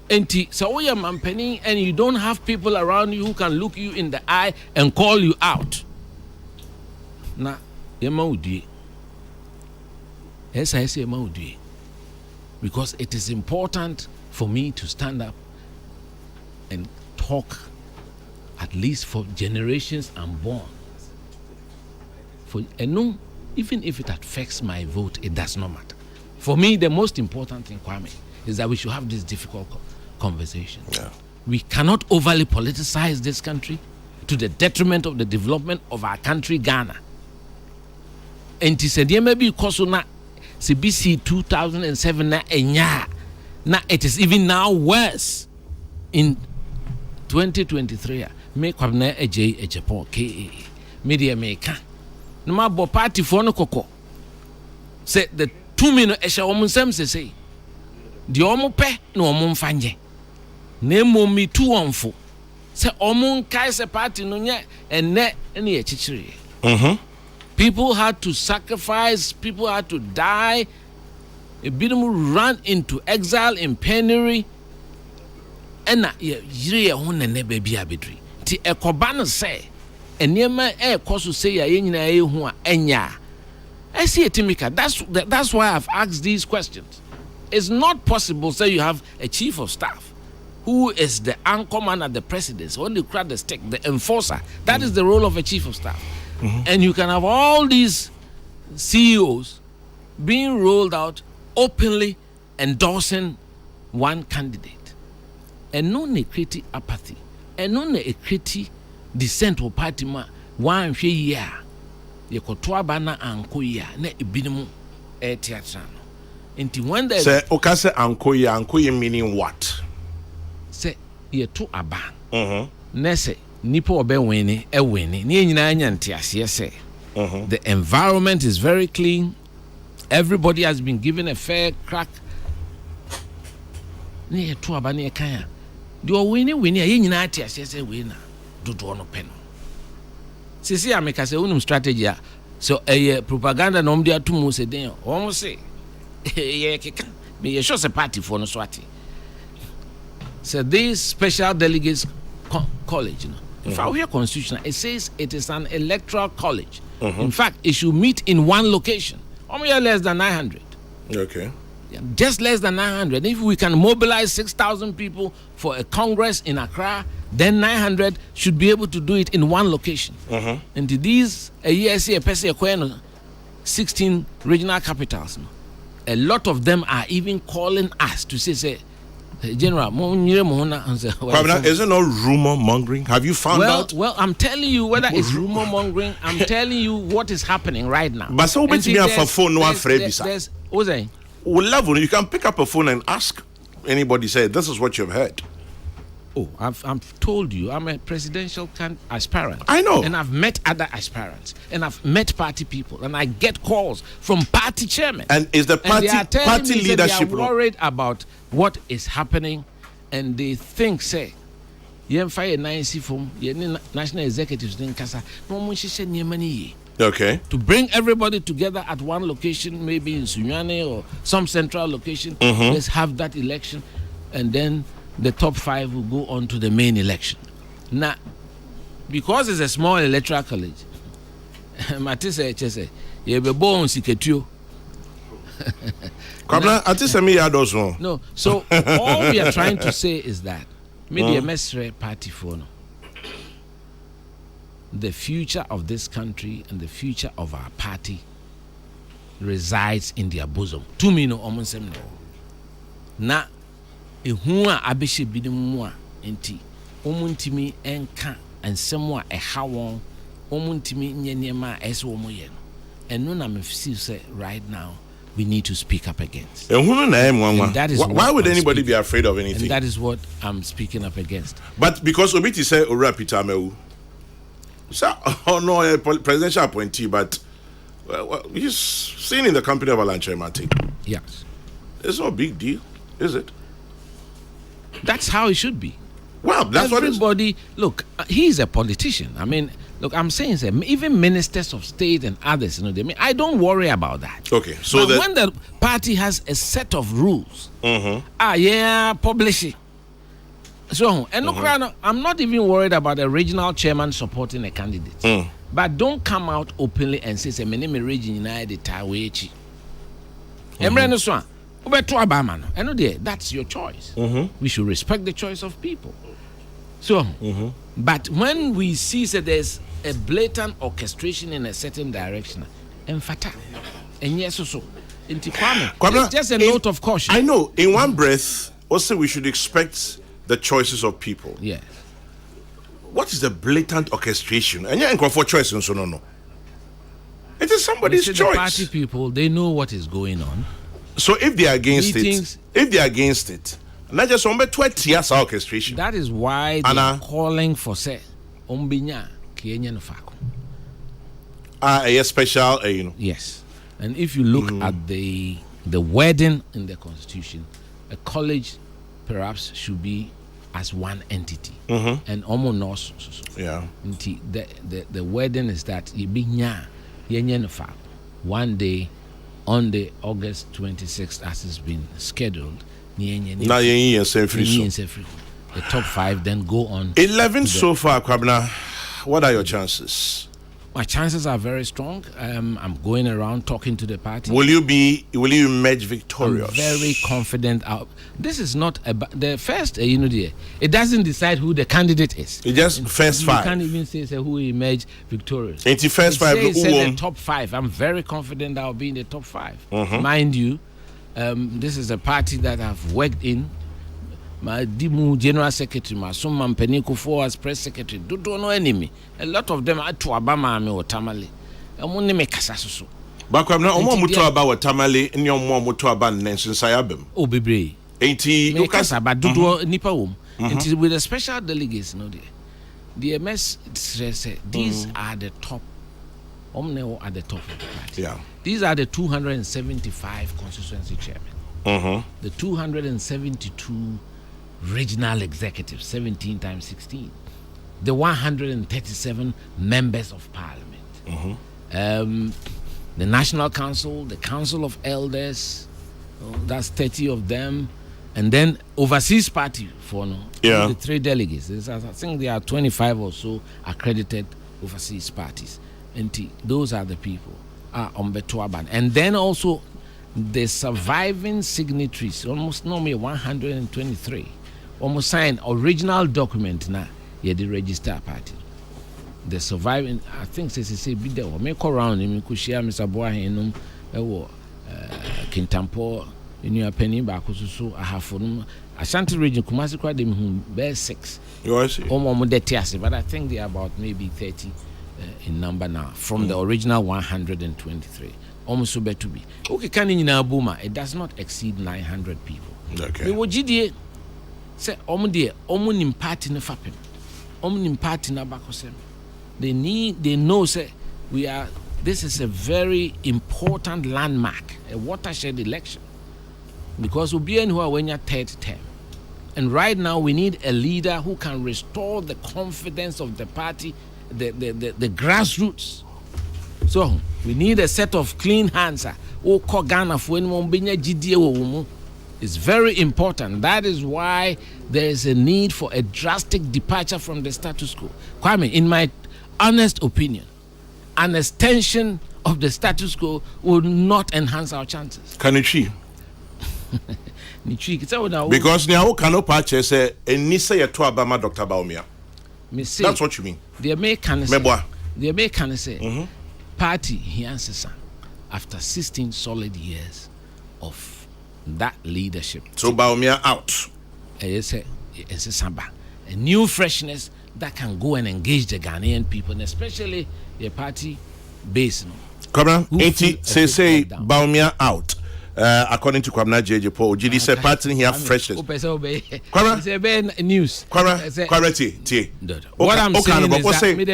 And so we are mampeni, and you don't have people around you who can look you in the eye and call you out. Na yemaudie. Yes, I say yemaudie. Because it is important for me to stand up and talk, at least for generations unborn. And no, even if it affects my vote, it does not matter. For me, the most important thing, Kwame, is that we should have this difficult conversation. Yeah. We cannot overly politicize this country to the detriment of the development of our country, Ghana. And he said, maybe because na CBC 2007 na enya, na it is even now worse in 2023. Me Kwabena Agyei Agyepong KAA media maker. No ma bo party for no koko. Say the 2 minutes esha omun sem say. Di omu pe no omu mfanye. Na emomi tu onfo. Say omu kai se party no nye ene e chichiri. People had to sacrifice, people had to die. A bit run into exile in penury. And na yire ho ne baby abedri. Ti ekobano say enema koso say ya nyina ehu a enya. I see Timika. That's why I've asked these questions. It's not possible say you have a chief of staff who is the anchor man at the presidency, when you crack the stick, the enforcer. That is the role of a chief of staff. And you can have all these CEOs being rolled out openly endorsing one candidate. And no create apathy. And no create dissent or party ma one year. You could bana anko ya na ebinimu theatre. Until when there say okase anko ye meaning what? Say ye to aban. Nese nipo obe wini e wini. Ni nyina anya ntiase say. The environment is very clean. Everybody has been given a fair crack. Ni ye to aban ye kan. The wini ye nyina ntiase say wina. Dodo no pen. Sisi ameka se unum strategy so propaganda no mdia tumu se den o say ye keka me ye show se party for no swati. So these special delegates college, you know. In fact, we are constitutional. It says it is an electoral college. In fact, it should meet in one location. Only less than 900. Okay. Yeah, just less than 900. If we can mobilize 6,000 people for a congress in Accra, then 900 should be able to do it in one location. And these 16 regional capitals, a lot of them are even calling us to say General, is it not rumor mongering? Have you found out? Well, I'm telling you whether it's rumor mongering. I'm telling you what is happening right now. But so much me for phone no afraid. There's what's that? Well, level you can pick up a phone and ask anybody. Say this is what you've heard. Oh, I've told you I'm a presidential aspirant. I know, and I've met other aspirants, and I've met party people, and I get calls from party chairmen. And is the party leadership they are worried about what is happening, and they think say, "Yem fire 9C from national executives in Kasa, no one should send money." Okay. To bring everybody together at one location, maybe in Sunyane or some central location. Let's have that election, and then the top 5 will go on to the main election. Now, because it's a small electoral college, Matisse, you be born Siketio. No. So all we are trying to say is that maybe a mesre party for no. The future of this country and the future of our party resides in their bosom. To me, no omonsem no. Na ehu a abehye bidimu a enti omuntimi enka ensem a eha won omuntimi nye niema a ese omoye no. Eno na me feel say right now we need to speak up against. Why would anybody be afraid of anything? And that is what I'm speaking up against. But because Obiti said Ora Peter Amewu. So, no, a presidential appointee, but he's seen in the company of Alan Chemati. Yes. It's no big deal, is it? That's how it should be. Well, that's everybody. Look, he's a politician. I mean, look, I'm saying, even ministers of state and others, you know, I don't worry about that. Okay, so when the party has a set of rules, publish it. So, and look, I'm not even worried about a regional chairman supporting a candidate. But don't come out openly and say, "My name is Region United Tawechi." That's your choice. We should respect the choice of people. So, but when we see that there's a blatant orchestration in a certain direction, and yes, so it's just a note of caution. I know. In one breath, also we should expect the choices of people. Yes. What is the blatant orchestration? And you're for choice and so no. It is somebody's choice. The party people, they know what is going on. So if they are against it, not just on 20 years orchestration. That is why they are calling for say Ombinya Kenyan Fako. A special, Yes. And if you look at the wording in the Constitution, a college perhaps should be as one entity. And almost yeah. The wording is that one day on the August 26th as it's been scheduled. The top 5 then go on. 11 so far, Kwabena. What are your chances? My chances are very strong. I'm going around talking to the party. Will you emerge victorious? I'm very confident. This is not the first, it doesn't decide who the candidate is. It just first 5. You can't even say who emerged victorious. It's the first 5. Say the top 5. I'm very confident I'll be in the top 5. Mind you, this is a party that I've worked in. My Dimu General Secretary, my son Peniko for as press secretary, don't know enemy. A lot of them are to Obama or Tamale. I'm only make Casasso. But I'm not mutu about Tamale in your mom mutu about Nancy Sayabim. Oh, baby. 80 Lucas about Dudu Nipawum. And with a special delegates, no, the MS says these are the top. Omneo at the top of the party. Yeah. These are the 275 constituency chairmen. The 272 regional executives, 17 times 16, the 137 members of parliament, the National Council, the Council of Elders, that's 30 of them, and then overseas party for the 3 delegates. I think there are 25 or so accredited overseas parties, and those are the people on Betuaban, and then also the surviving signatories, almost normally 123. Almost signed original document now. The register party. The surviving, I think, say be there. Make around him. Could share Mr. Boahenum, Kintampo, in your penny back. So I have for them. Ashanti region, Kumasi cried them who bear 6. But I think they are about maybe 30 in number now from the original 123. Almost so better to be. Okay, can in Abuma, it does not exceed 900 people. Okay. Say omunim party na fapem omunim party na bakosem they know say this is a very important landmark, a watershed election, because we'll be in who are when you're 3rd term, and right now we need a leader who can restore the confidence of the party, the grassroots. So we need a set of clean hands. It's very important. That is why there is a need for a drastic departure from the status quo. Kwame, in my honest opinion, an extension of the status quo will not enhance our chances. Can you see? Because now cannot purchase a nisa ya to abama Dr. Baumia. That's what you mean. The American say party he answers after 16 solid years of that leadership. So Baumia out. A new freshness that can go and engage the Ghanaian people, and especially the party base. Kwabena, say Baumia out. According to Kwabena Agyei Agyepong, GD said party here freshness. Kwabena news. Kwabena, what I'm saying is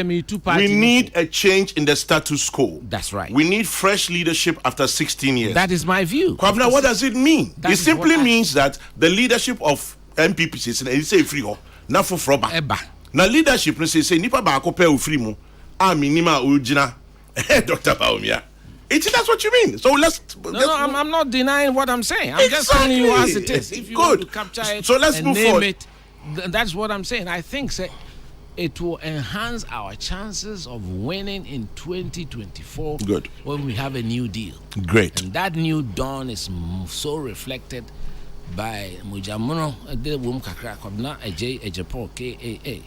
that we need a change in the status quo. That's right. We need fresh leadership after 16 years. That is my view. Kwabena, what does it mean? It simply means that the leadership of MPP is free ho. Na for froba. Na leadership say nipa ba ko pe ofri mu. A minima ujina. Dr. Baumia. That's what you mean. So let's I'm not denying what I'm saying. I'm just telling you as it is. If you want to capture it, so let's move forward. That's what I'm saying. I think it will enhance our chances of winning in 2024. Good. When we have a new deal. Great. And that new dawn is so reflected by Mujamuno Kwabena Agyei Agyepong KAA.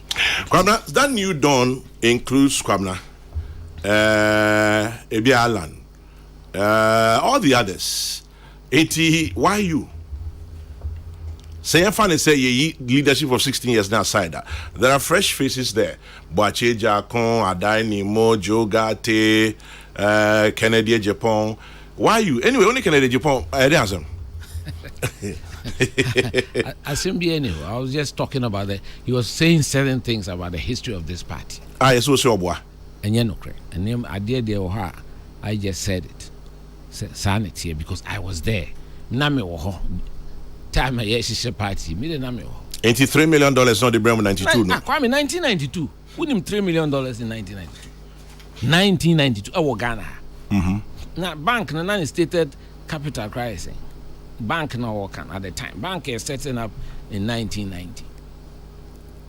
Kwabena, that new dawn includes Kwabena, Ebi Alan, all the others. Why you? Say funny say ye leadership of 16 years now side that. There are fresh faces there. Boache Jakon, Adai Nimo, Joe Gate, Kennedy Agyepong. Why you? Anyway, only Kennedy Agyepong. I was just talking about that. He was saying certain things about the history of this party. Yes, so boy. And I just said it. Sanity because I was there. Name woho. Time yes party. Me the name woho. $83 million not the Bremen 92. No. Kwame 1992. Win him $3 million in 1992. 1992. Ghana. Now bank na stated capital crisis. Bank no working at the time. Bank is setting up in 1990.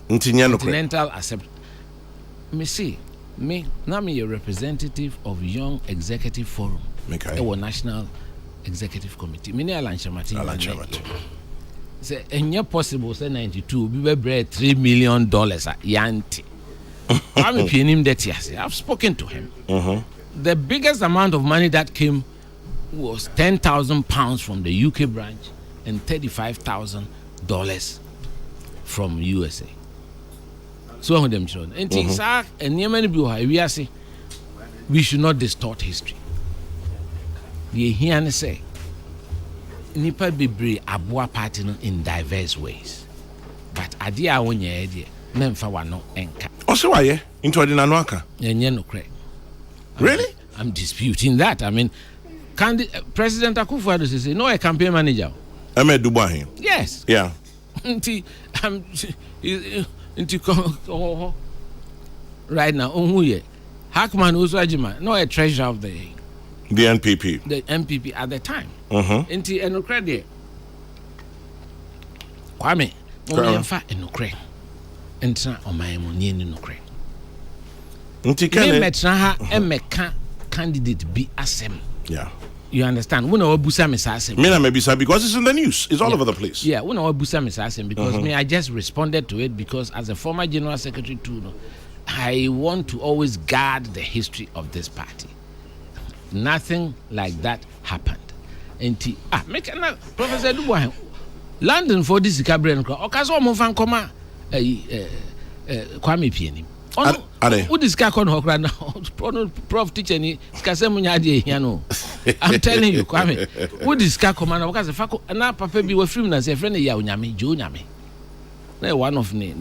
Continental accept. Me a representative of Young Executive Forum. Okay. Our National Executive Committee. Me Alan Chamati. Say and possible say 92 we were bread $3 million at Yanti. I'm paying him that yes. I've spoken to him. The biggest amount of money that came was £10,000 from the UK branch and $35,000 from USA. So on them children. And we should not distort history. We hear say nipa bebre aboa party in diverse ways. But idea wonye idea memfa wano enka. Also why into ordinary aka? Enye no kre. Really? I'm disputing that. I mean, President Akufo-Addo say no a campaign manager. Ahmed Dubois. Yes. Yeah. Right now, Hackman Uswajima, no a treasurer of the NPP. The MPP at the time. Inti enokre Kwame, fa enokre. Entra omayemo ni enokre. Inti kene metra ha emeka candidate be asem. Yeah. You understand? When I busa me asem. Me na me bisa because it's in the news. It's all over the place. Yeah, when I busa me asem because me I just responded to it because as a former general secretary too, I want to always guard the history of this party. Nothing like that happened. Make Professor Dubois London for this Cabrera. Okazo mo fan koma Kwame Pieni. Who discuss on Hokra now? Prof teacher ni skasemu nyadi hiano. I'm telling you, Kwame. Who discuss command because fako na papa bi we free na say friend ya onyame jo onyame. Na one of ni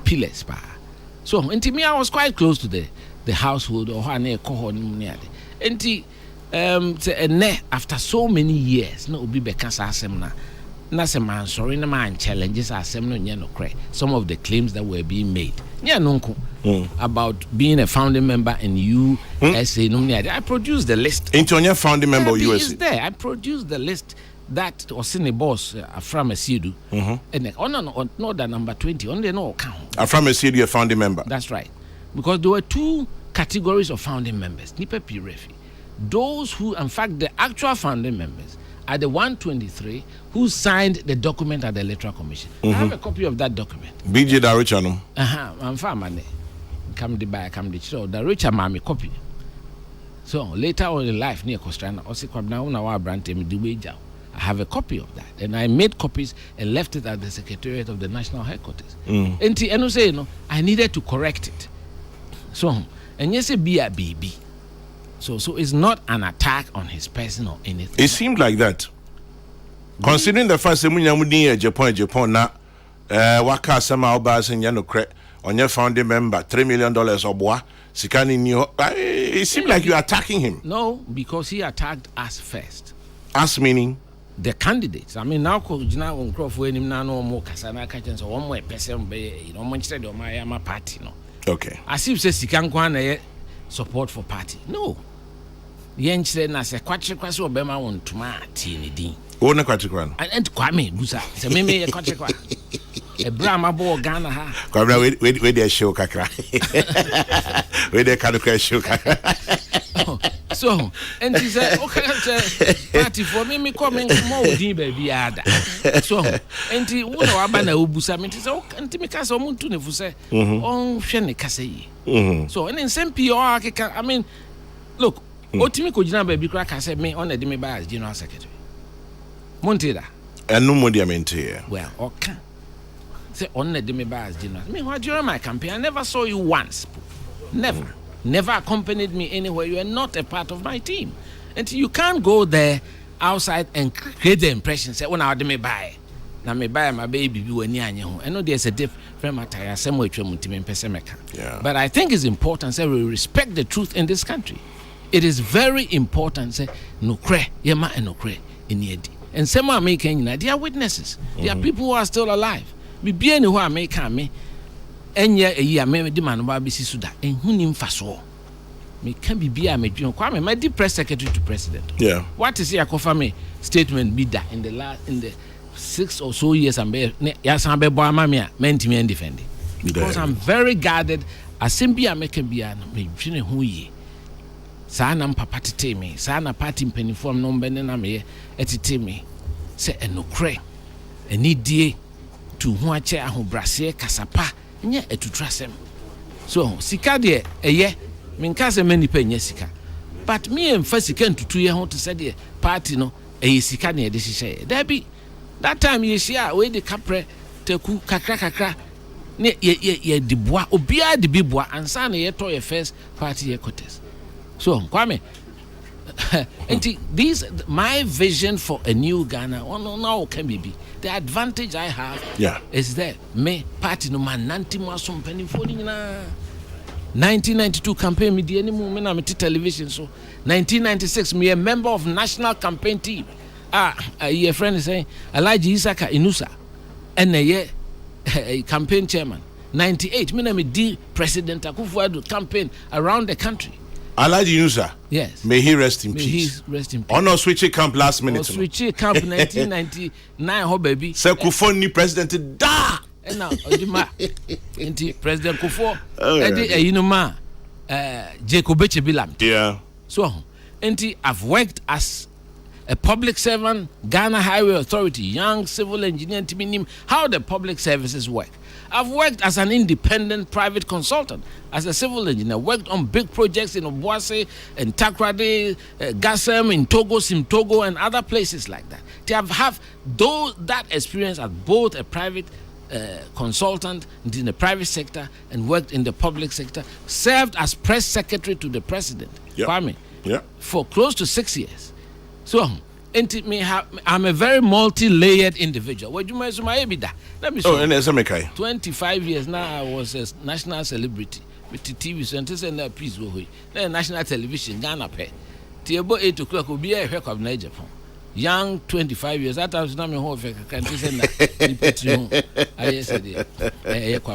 pillars pa. So until me I was quite close to the household or na ekoho ni ade. Enti after so many years na obi beka sa asem na na se man sorry na man challenges asem no nye no kre. Some of the claims that were being made. Yeah, nonko. About being a founding member in USA. I produced the list. Into your founding member of USA. Is there. I produced the list that was in the boss from Asidu. And no, that number 20. Only no account. From Asidu, a founding member. That's right. Because there were two categories of founding members. Nipa Pirefi. Those who, in fact, the actual founding members are the 123 who signed the document at the Electoral Commission. I have a copy of that document. BJ Darichanum. I'm fine, come the buy, come the show. The richer mammy copy. So later on in life, near Costrana, also Kwabena Agyei, I have a copy of that. And I made copies and left it at the Secretariat of the National Headquarters. And you say, I needed to correct it. So, and yes, be a baby. So it's not an attack on his person or anything. It seemed like that. Considering the fact that Kwabena Agyei Agyepong na waka sama obas in Yanokre on your founding member $3 million or boy, Sikani knew. It seemed like you are attacking him. No, because he attacked us first. Us meaning? The candidates. I mean, now Kojina on Crawford him now no more Kasana Kachans or one more person be Manchester or my party. No. Okay. As if says Sikan support for party. No. Yen said na se kwatche kwaso obema won tuma ti ne din. Wo na kwatche kwan. And Kwame busa. Se me ye kwatche kwa. E bra ma bo Ghana ha. Kwame we dey show kakra. We dey kadukra show kakra. So, and he said, okay, party for me coming more din baby ada. So, and he won abana ubusa me say, oh, and me kasa omuntu ne fu say, on hwe ne kasa yi. So, and in same PR I mean, look, otimi ko gina baby kra kasa me on the me by as general secretary. Montida. And no more diamante. Well, okay. Say on the me by as general. Me what during my campaign I never saw you once. Never. Never accompanied me anywhere. You are not a part of my team. And you can't go there outside and create the impression, say, oh, now me buy. Now me buy my baby. I know there's a different matter. Yeah. But I think it's important, say, we respect the truth in this country. It is very important, say, no kre, yema and no kre, in yedi. And some are making, they are witnesses. There are people who are still alive. Be bien who are making me. Enya eyi me di man ba bisi suda enhuni mfaso me can be a me dwon Kwame my the press secretary to president. Yeah. What is your confirm me statement be that in the 6 or so years am be ya san be bo ama me a mentimi and defend because I'm very guarded asem a make be a me dwene ho yi sa na papa tete me sa na party mpanifo no mbe na me etete me say enokre enidie to ho ache ahobrase kasapa nye etutrasem. So sika de eye minka se many penye sika. But me em fa sika ntutu ye ho to say de party no eye sika na ye de hihye. There be that time ye share we de kapre teku kakra ne ye de boa obia de bi boa ansa na ye to ye first party ye contest. So Kwame and these my vision for a new Ghana no can be the advantage I have is that me party no man nanti mo aso mpani fo ni na 1992 campaign me di any mo me na me television so 1996 me a member of national campaign team your friend is saying Alhaji Isaka Inusa and a campaign chairman 98 me na me di president Akufo-Addo campaign around the country. Alhaji Inusa. Yes. May he rest in peace. He rest in peace. On no switch camp last minute. Switch camp 1999 ho baby. Say Kufo ni president da. And now Ojima into President Kufo. You know ma Jacob Bilam. Yeah. So I've worked as a public servant, Ghana Highway Authority, young civil engineer to be how the public services work. I've worked as an independent private consultant, as a civil engineer, worked on big projects in Obuasi and Takrady, Gassem, in Togo, Simtogo, and other places like that. To have that experience as both a private consultant in the private sector and worked in the public sector, served as press secretary to the president, Kwame, for close to 6 years. So, I'm a very multi-layered individual. What do you mean? Let me show you. 25 years now, I was a national celebrity with the TV centers and that piece. National television, Ghana pay. Till about 8 o'clock, will be a Kwabena Agyei Agyepong. young 25 years. That was not my whole country. I said, when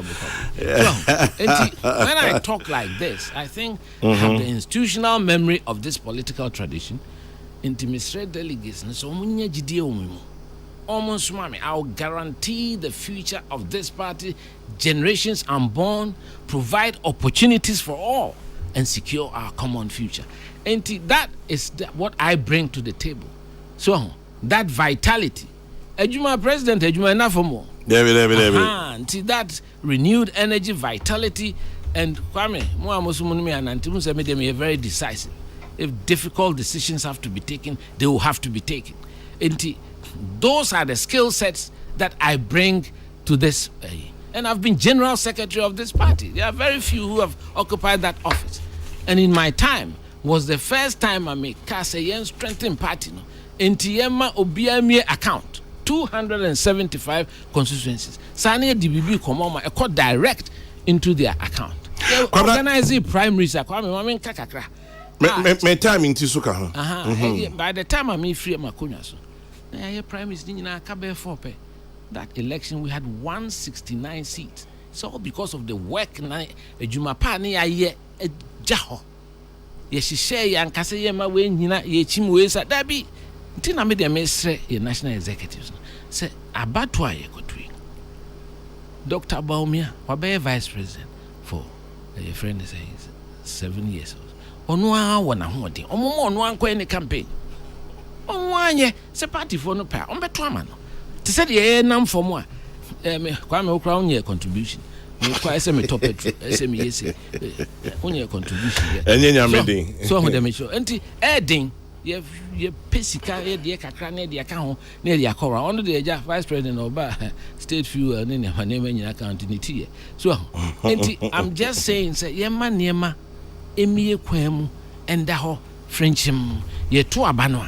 I talk like this, I think I have the institutional memory of this political tradition. Intimate delegates, so almost I'll guarantee the future of this party, generations unborn, provide opportunities for all, and secure our common future. And that is what I bring to the table. So that vitality, Ejuma President, Ejuma enough for more. That renewed energy, vitality, and Kwame, are very decisive. If difficult decisions have to be taken, they will have to be taken. And those are the skill sets that I bring to this. And I've been general secretary of this party. There are very few who have occupied that office. And in my time was the first time I made Kasayen strengthen party. In Tiema Obiamie account, 275 constituencies. Sanya DBB Komoma, a code direct into their account. Organizing primaries, kakakra. My time in Tisuka. By the time I'm free at Makunya, so prime minister that election we had 169 seats. It's all because of the work na Ejumapani aye jaho. Ye share yan kase ye ma we nyina ye chim we sa da bi ntina me de mesre ye national executives say abatwa ye kotui. Dr. Baumia wabe vice president for your friend is 7 years old. Onu a wona ho de omo onu anko any campaign. Onwanye se party for no pa on beto ama no te said ye nam for mo me kwa me okra onye contribution me kwa se me top petro se me yesi onye contribution enye nyamedin so ho de me show enti edin ye pesika ye de kakra na de aka ho na de akora on de eja vice president oba state fuel na ne manema nyina account ni tie so enti I'm just saying say ye ma niema emie kwan mu enda ho friendship ye to aba no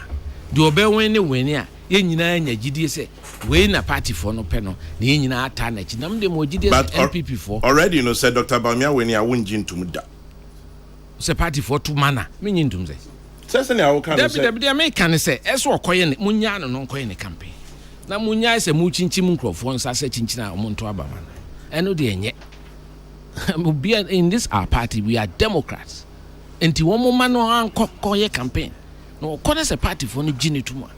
the obewin ni a ye nyina nya gidie se we na party for no pe no na ye nyina ata na chi nam de mo gidie MPP for already you know said Dr. Bamia when ya won gintum da se party for to mana me nyintum se se na wo kan say de me kan say eso okoye ne munya no nkoye ne campaign na munya se mu chinchim nkrofo nsa se chinchina mo nto aba mana eno de enye in this our party we are democrats enti wo mo ma no ankoye campaign no kone se party for no gini tuma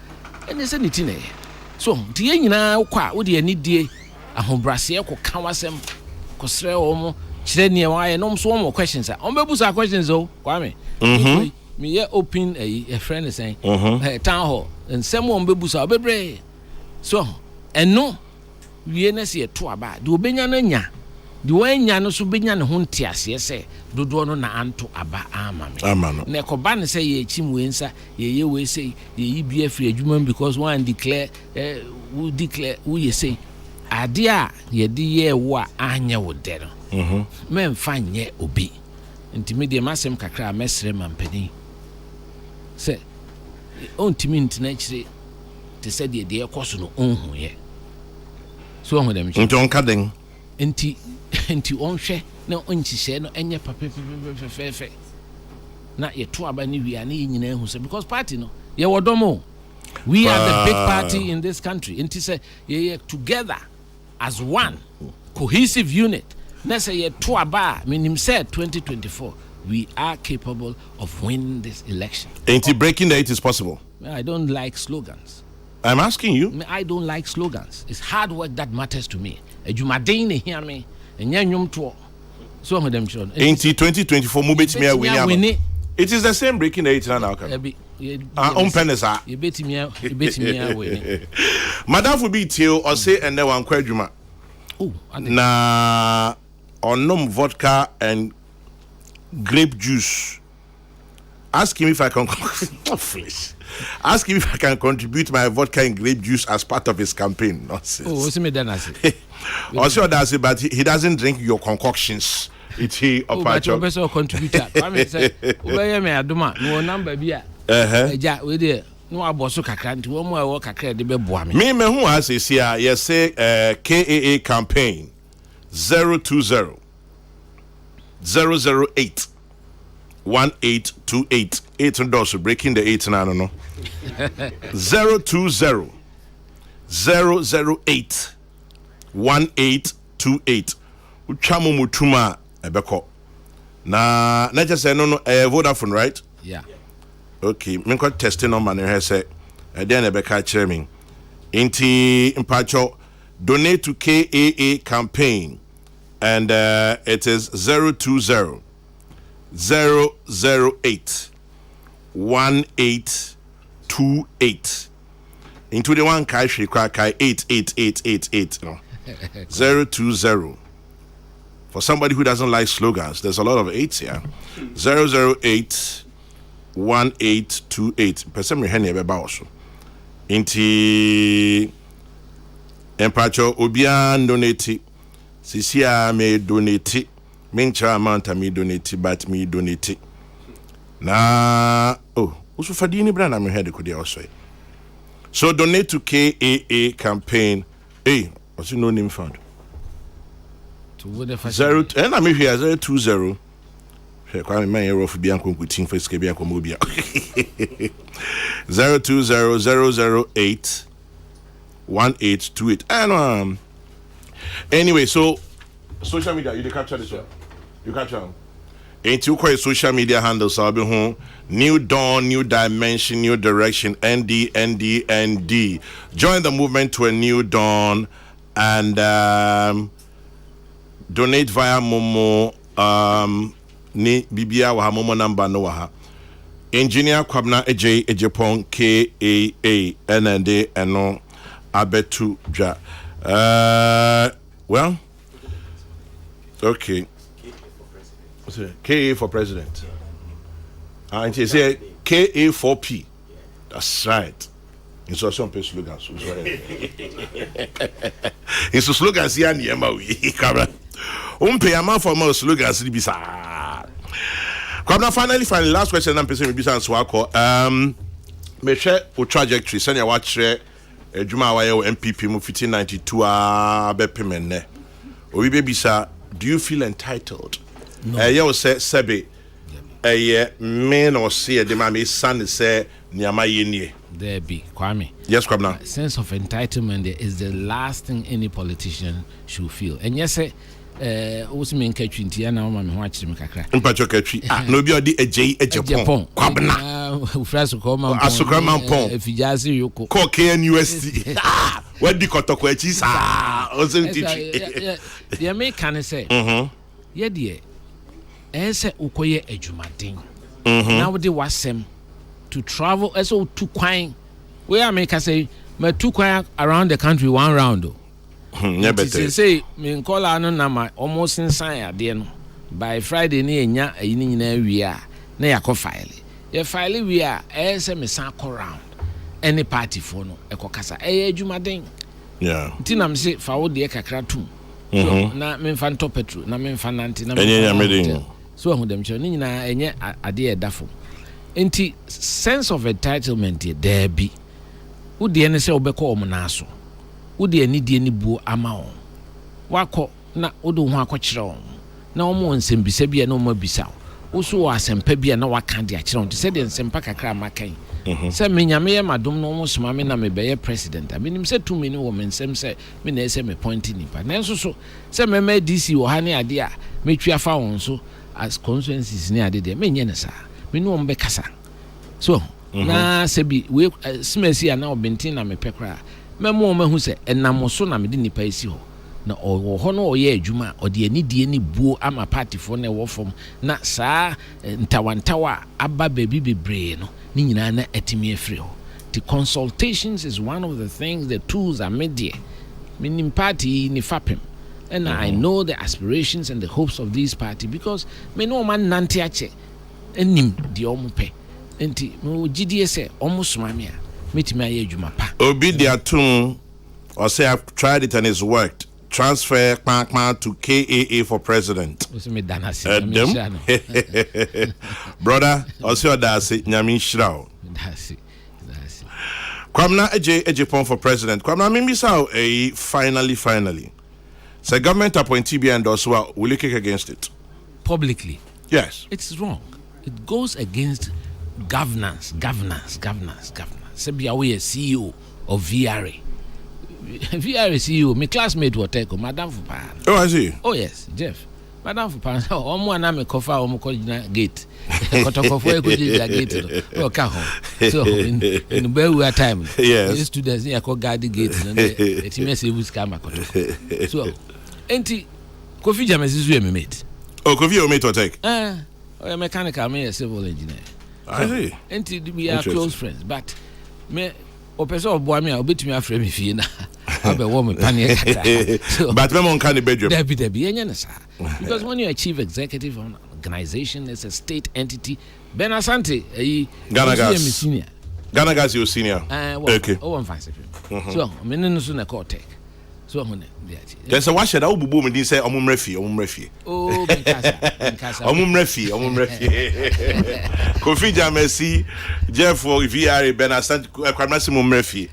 ene se niti na so nti ye nyina kwa wo de ani die ahobrase ko kawasem ko sre wo mo kire ne wa ye no so wo questions a on bebusa questions o kwa me me ye open a friend is saying town hall and some wo bebusa obebre so eno wie na se to aba de obenya no nya de wanya no so benya ne ho ntiase se dodo no na anto aba ama me na ko ba ne say ye chim we nsa ye we say ye bi afri adwuma because one declare who ye say ade a ye de ye wo a anya wo de no memfa nye obi ntimi de masem kakra mesre mampani say ontimi ntina kire te say de ekoso no onhu ye so onhu dem chi nton kaden enti onhwe na onchihye no enye papefefefefe na ye to aba ni wi ana nyina ehu se because party no ye wodomo we are the big party in this country enti say ye together as one cohesive unit na say ye to aba minim say 2024 we are capable of winning this election. Enti breaking the 8 is possible. I don't like slogans. I'm asking you. I don't like slogans. It's hard work that matters to me. Ejumadin ne hear me. Enya to so of them show. Enti 2024 mu betimi a win. It is the same breaking the 8 now. On penesa. You betimi a win. Madam will be till or say and then one kwadwuma. Oh, na onom vodka and grape juice. Ask him if I can Ask him if I can contribute my vodka and grape juice as part of his campaign. Nonsense. Oh, what's me done? Also, that's it, but he doesn't drink your concoctions. It's he or but you better contributor. I mean, say, where me aduma no number bia. Ja, we there. No aboso kakra nti wo mo e wo kakra de be boa me. Me hu asese here, you say KAA campaign 020 008 1828 8 doors breaking the 8 now no 020 008 1828. Uchamu mutuma ebeko. Na just say no Vodafone, right? Yeah. Okay, me ko testing on man say then ebeka kire me. Inti impacho donate to KAA campaign and it is 020 008 1828. Into the one kai 88888 no. 020. For somebody who doesn't like slogans, there's a lot of 8s here. 008 1828. Person me hen ebe ba also. Inti empacho obia donate. Sisia me donate. Mincha amount me donate, but me donate. Na also fadini brand I'm head could also. So donate to KAA campaign. Hey, what's your no name fund? To whatever. And I'm here 020. Kwame man yero for bianco kutin for skebia komobia. 020 008 1828. And anyway, so social media, you capture this one. You capture them. Ain't you quite social media handles? I'll be home. New dawn, new dimension, new direction. ND. Join the movement to a new dawn and donate via Momo. Ni Bibia wa Momo number no ha. Engineer Kwabena Agyei Agyepong KAA NND and Abetu Ja. Well, okay. KA for president. And he said KA4P. That's right. It's also a slogan. It's a slogan. See, and Yamawi. Camera. Pay a man for more slogans. Finally, last question. I'm paying me and Swako. Me share o trajectory. Send your watch. Juma wa MPP mu 1592 bepemene. Obi bebisa, do you feel entitled? No. You say sebe. Men or say the mama son say nyama yenie. There be Kwame. Yes, Kwabena. Sense of entitlement is the last thing any politician should feel. And yes, also mean catching Tiana woman watching me kakra. Mpacho catchy. No be odi Agyei Agyepong. Kwabena. Ufraso koma. Asukama mpong. If you just see you ko. Ko KNUST. What di kotoko echi sa. Ose teach. The American say. Yeah dear. Ese ukoye ejumaden. Now they wasem to travel eso to kwine. Where America say me two kwine around the country one round. Yeah, better. Say me call ano na ma almost inside ade no. By Friday ni enya ayi ni nyina wi a na yakọ file. Ye file wi a ese me san call round. Any party for no ekokasa. Ejumaden. Yeah. Tinam say fa wo de kakra tum. So na me fan top petrol na me fan nanti na me. So who them ni nyina enye ade edafo. Enti sense of entitlement there be. Wo de ne se obekọ om na so. Wo de ani die ni buo ama on. Wakọ na wo do ho akọkire on. Na wo mo nsembisa bia na wo ma bisa. Wo so asempa bia na waka de akire on. Te se de nsempa kakra makan. Se me nyame ye madom no mo soma me na me be ye president. Aminim se tumi ni wo me nsem se me na ese me point nipa. Na nso so se me ma DC wo ha ne ade a me twa fa won so as constituencies ni ade de me nye ne sa. Me no mo be kasa. So na se bi we smesi na obentin na me pekra. Me mo hu se enam so na me de nipa esi ho. Na o ho no oye adwuma o de ani die ni buo ama party for na wo fom na saa ntawantawa aba baby bebre no ni nyina na etimi afri ho. The consultations is one of the things, the tools are made there. Meaning party ni fapem. And I know the aspirations and the hopes of this party because me no man nante ache enim di omupe. Enti mo gidie se omusoma me a metimi aye adwuma pa. Obi dia tum or say I've tried it and it's worked. Transfer to KAA for president. Brother, also that's it. Nyamin Shrao. Kwabena Agyei Agyepong for president. Kwabena, maybe so finally. So government appointee be endorsed. Will you kick against it? Publicly? Yes. It's wrong. It goes against governance. Sebia we CEO of VRA. VRA CEO, my classmate was take Madam Fupan. Oh, I see. Oh yes, Jeff. Madam Fupan, omo na me kofa omo ko gate. Kotokofo ko gate. Oh, ka ho. So in better time. Yes. The students here ko guard the gate and the team say we scam akotoko. So enti Kofi Jamesizu me mate. Oh, Kofi your mate or take? A mechanical, me a civil engineer. I see. And we are close friends, but me opeso boy me I'll bet me afraid me fee na. I'll be warm panic. But me on can the bedroom. Because when you achieve executive on organization as a state entity, Ben Asante, Ghana Gas senior. Ghana Gas your senior. Okay. Oh, I'm fine. So, me no soon a call take. So on there's a wash that will boom and say refi. Oh, Mikasa. Refi. Kofi Jamesi, Jeff for VRA Ben Asante Kwabena refi.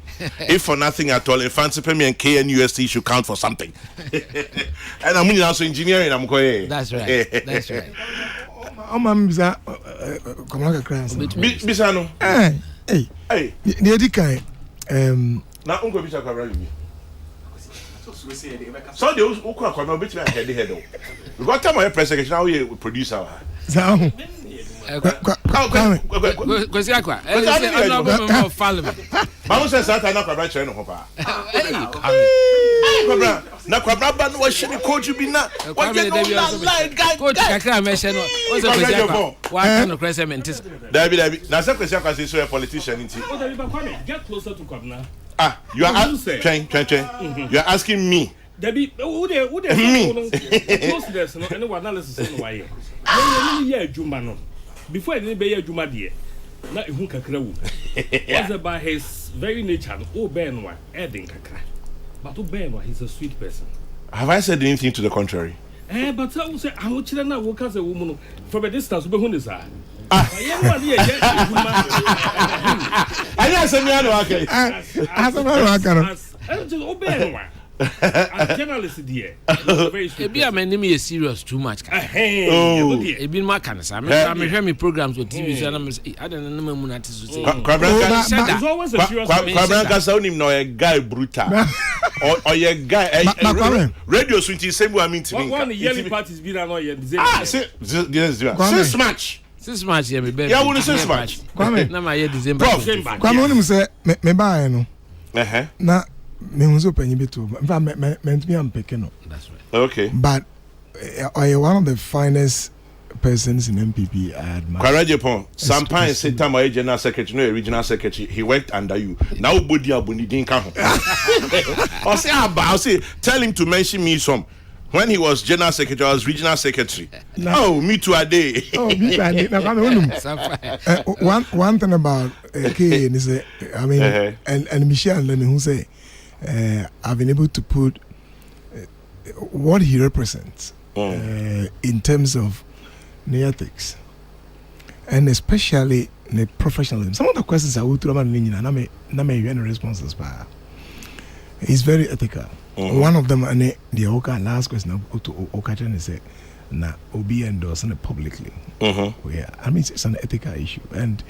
If for nothing at all, if fancy me and KNUST should count for something. And I'm also engineering, I'm going. That's right. That's right. Bisa Bisano. Hey. Near kind. Now Uncle Bisa Kwabena. So they also Kwabena bit me head. We got time my press secretary now we producer. So Kwesi akwa. I'm follow me. Mama says that na Kwabena chere no ho pa. Kwabena na Kwabena ba no hye ni coach bi na. What you know line guy. Coach kakra me hye no. O se kwesi akwa. Wa kan no krese mentis. David. Na say kwesi akwa say so a politician nti. Oh, David, Kwame, get closer to Kwabena. You are asking. You are asking me. David, who they close this no any analysis no why. When you hear Juma no. Before any be hear Juma there. Na ehun kakra wu. Was about his very nature no Ben wa Eden kakra. But Ben wa he's a sweet person. Have I said anything to the contrary? But I will say I will chira na wo ka say woman from a distance we be hun this ah. I say me anu okay. As journalist there. Ebi a many me serious too much. Ebi ma kan sa me hwe me programs on TV so na me say I don't know me na so say. It's always a serious Kwabena kasa onim no a guy brutal. Or your guy radio so nti same way mean to me. One yelling parties be na no ye. Since March yeah me baby. Yeah, we since March. Kwame. Na my year December. Kwame onim say me buy no. Na me hunzo panyi beto. Mfa me am peke no. That's right. Okay. But one of the finest persons in MPP I admire. Kwabena Agyei Agyepong, Sampan say time I general secretary, no regional secretary, he worked under you. Now body abuni din ka ho. I'll say tell him to mention me some. When he was general secretary, I was regional secretary. No, me too a day. Oh, me too a day. Now, one thing about K is, I mean, and Michelle Lenny who say, I've been able to put what he represents in terms of the ethics and especially the professionalism. Some of the questions I would throw about na me responses, but he's very ethical. One of them, and the last question to Okachen said, "Na Obi endorsing it publicly." Yeah, I mean it's an ethical issue, and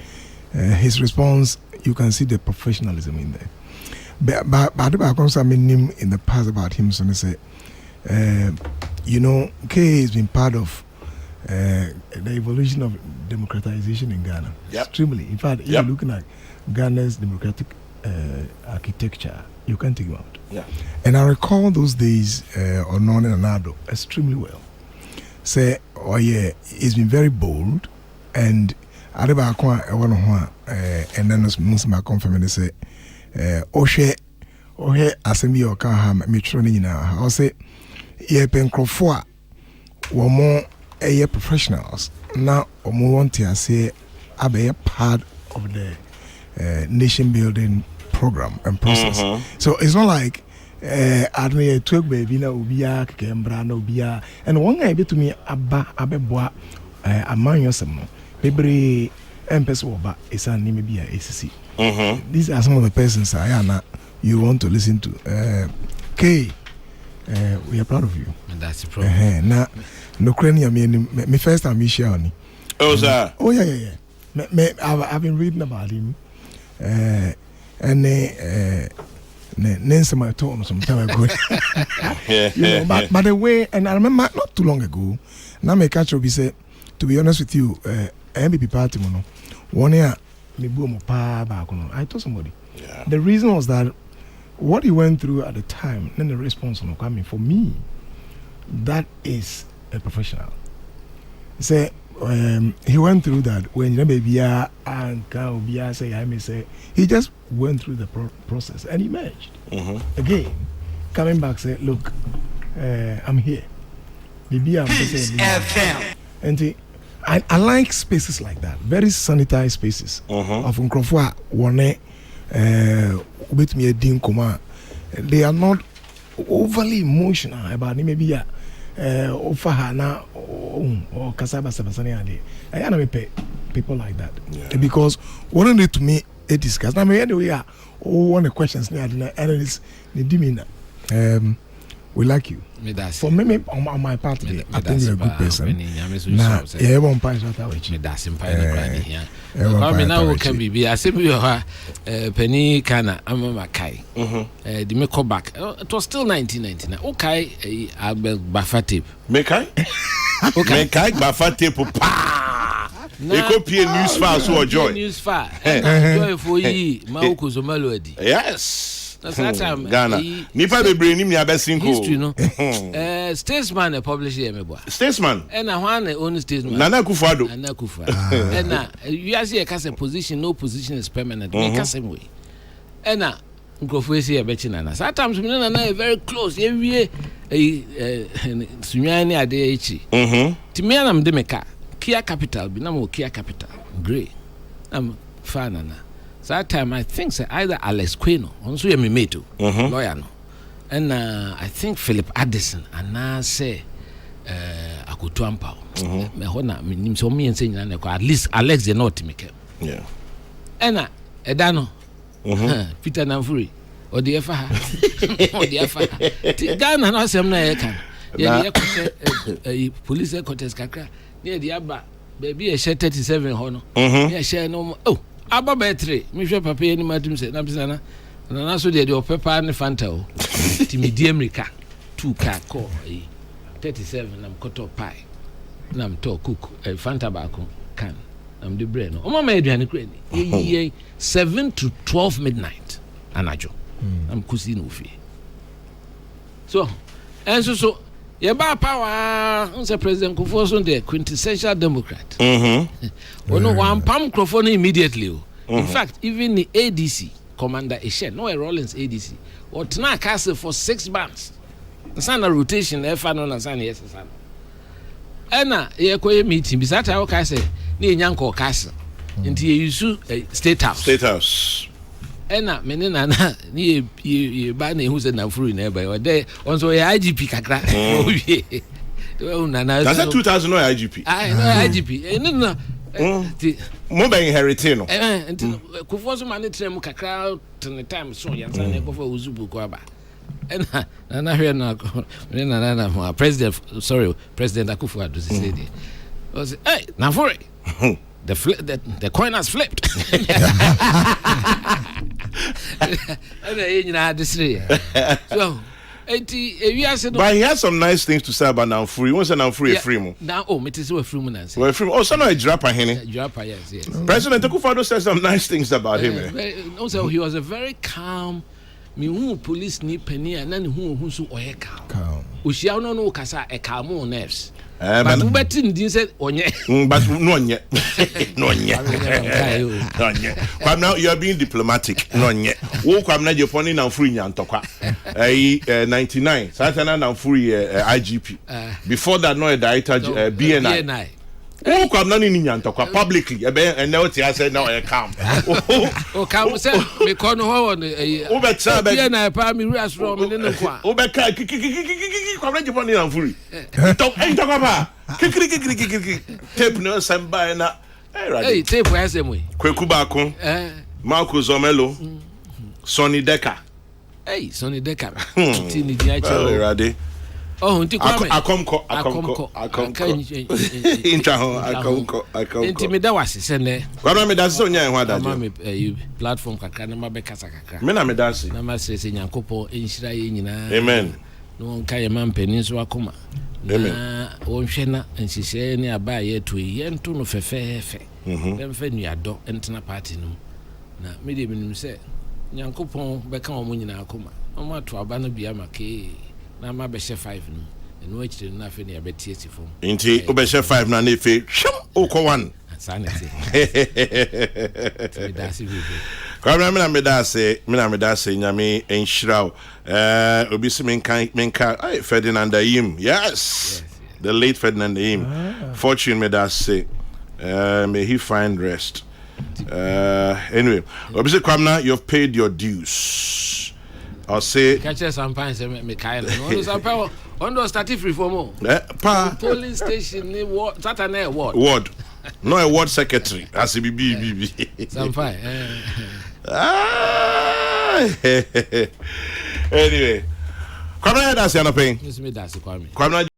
his response, you can see the professionalism in there. But I also mean in the past about him, so they say, K has been part of the evolution of democratization in Ghana. Extremely, in fact, if you're looking at Ghana's democratic architecture, you can't take him out. And I recall those days on Non and Anado extremely well. Say, he's been very bold, and and then Muslim confirm and say, Oshe Assembly or Kaham, Mitroni now. I'll say, pen Crofua were more a professionals. Now, or more want to say, I'll be a part of the nation building program and process. So it's not like I don't talk baby na ubia kembra na ubia and one guy be to me abeboa aman yosem no bebre empese oba esa ni me bia ACC. These are some of the persons you want to listen to. K, we are proud of you. And that's the problem. Na no crania me first time me share on. Oh sir. Oh yeah. I've been reading about him. and Nancy my tone some time ago. But the way, and I remember not too long ago, now my catcher be said, to be honest with you, MVP party, mono, 1 year, me boom pa back. I told somebody. Yeah. The reason was that what he went through at the time, then the response on coming for me, that is a professional. Say he went through that when you baby and say I may say he just went through the process and emerged. Again, coming back say, look, I'm here. Baby, I'm FM. And I like spaces like that, very sanitized spaces. Of Nkrofo one with me a din koma. They are not overly emotional about maybe offer her now or Kasaba Sabasani. I don't pay people like that. Because one day to me it discuss. Now me anyway one of the questions near the analysts the demeanor. We like you. For me on my part, I think you're a good person. Nah, yeah, one point what I wish. That's implying here. I mean, now can be. I said we are Penny Kana. I'm a Kai. The me come back. It was still 1999. Okay, I Bafatip. Mekai? Okay. Mekai Bafatip. Pa. You copy a news file so joy. News file. Joy for ye. Mauko Zomelody. Yes. That's that time. Ghana. Nipa be bring him ya best history no. Statesman a publisher me boy. Statesman. And na one own statesman. Nana Akufo-Addo. Nana Akufo-Addo. And na you as here case position no position is permanent. Me case way. And na Nkrofo esi e bechi nana. Sometimes me nana very close. Ewie sunyan ni ade echi. Ti me na mde meka. Kia Capital bi na mo Kia Capital. Grey. Am fa nana. That time I think either Alex Quino, also a mimeto, lawyer no, and I think Philip Addison, and now say Akutuampao. Me hona me so me and saying at least Alex the not make. Yeah. And Edano, Peter Namfuri, or the FA, or the FA. Ghana no sem na can. Yeah, police headquarters kakra near the Abba, baby a share 37 hono. Yeah, share no. Oh. Aba betre me hwe papa ni madum se na bisana na so de opepa ne fanta o ti medium America 2 car call 37 nam koto pie nam to cook fanta ba ko can nam de bread no o mama aduane kura ni 7 to 12 midnight anajo nam kusi no fi so enso so ye ba power on say president Kufuor so the quintessential democrat no one pam Nkrofo immediately. In fact, even the ADC commander Eshen, no a Rollins ADC, or Tana Castle for 6 months. The sun a rotation, the fan on a sun, yes, son. Anna, ye quay meeting, beside our castle, near Yanko Castle, until you use State House. State House. Anna, menina, near Barney, who's a Nafru neighbor, or there, also a IGP Kakra. That's a 2000 IGP. I know IGP. No. Mobile inheritino. Until Kufuor money trem kakra to the time so yansan e kofa uzubu ko aba. And I hear now President Akufo-Addo said it. Was hey, now for it. The coin has flipped. So but he has some nice things to say about Namfuri. He wants to Namfuri a free mo. Now, it is a free man. Well, free. Oh, so no, a drapper, Henny. Drapper, yes. President Akufo-Addo said some nice things about him. Also, he was a very calm. Me who police ni penny and then who so oye calm. Ushia no kasa e calm on nerves. But who betting didn't say onye. But no nye. No nye. But now you are being diplomatic. No nye. Wo kwam na Japoni na free nyantokwa. 99. Satana na free IGP. Before that no director BNI. Oh, come na ni nyantokwa publicly. And now ti say now e calm. Oh, calm say me kono ho on o be try be BNI pa me reassure me no kwa. O be kai kwam na Japoni na free. Talk ba. Tape no samba na hey tape wa say we Kweku Baako Marco Zomelo Sonny Decker hey Sonny Decker ready Oh, nti Kwame. Akomko. Intra ho akomko. Nti me da wase se ne. Kwame me da se onya ho adaje. Ma me platform kakra na ma be kasa kakra. Me na me da se. Na ma se Nyankopon enhyira ye nyina. Amen. No nka ye man panin so akoma. Amen. Won hwe na nhihye ne aba ye to ye nto no fefefe. Dem fa nuado entena party no. Na me de binim se Nyankopon be ka omo nyina akoma. Omo ato aba no bia make. Na ma be she 5 no. Eno akire na afi ne ya betie sifo. Nti o be she 5 na na efe. O ko 1. Sanity. Kwame me da se nyame enhyira obi se menka Ferdinand Ayim. Yes. The late Ferdinand Ayim. Fortune me da se may he find rest. Anyway, obi se Kwame, you've paid your dues. I'll say catch some pines me kai no so pa on do start free for mo polling station ni ward Saturday ward no a ward secretary as it be some fine anyway Kwame that's your pain me that's Kwame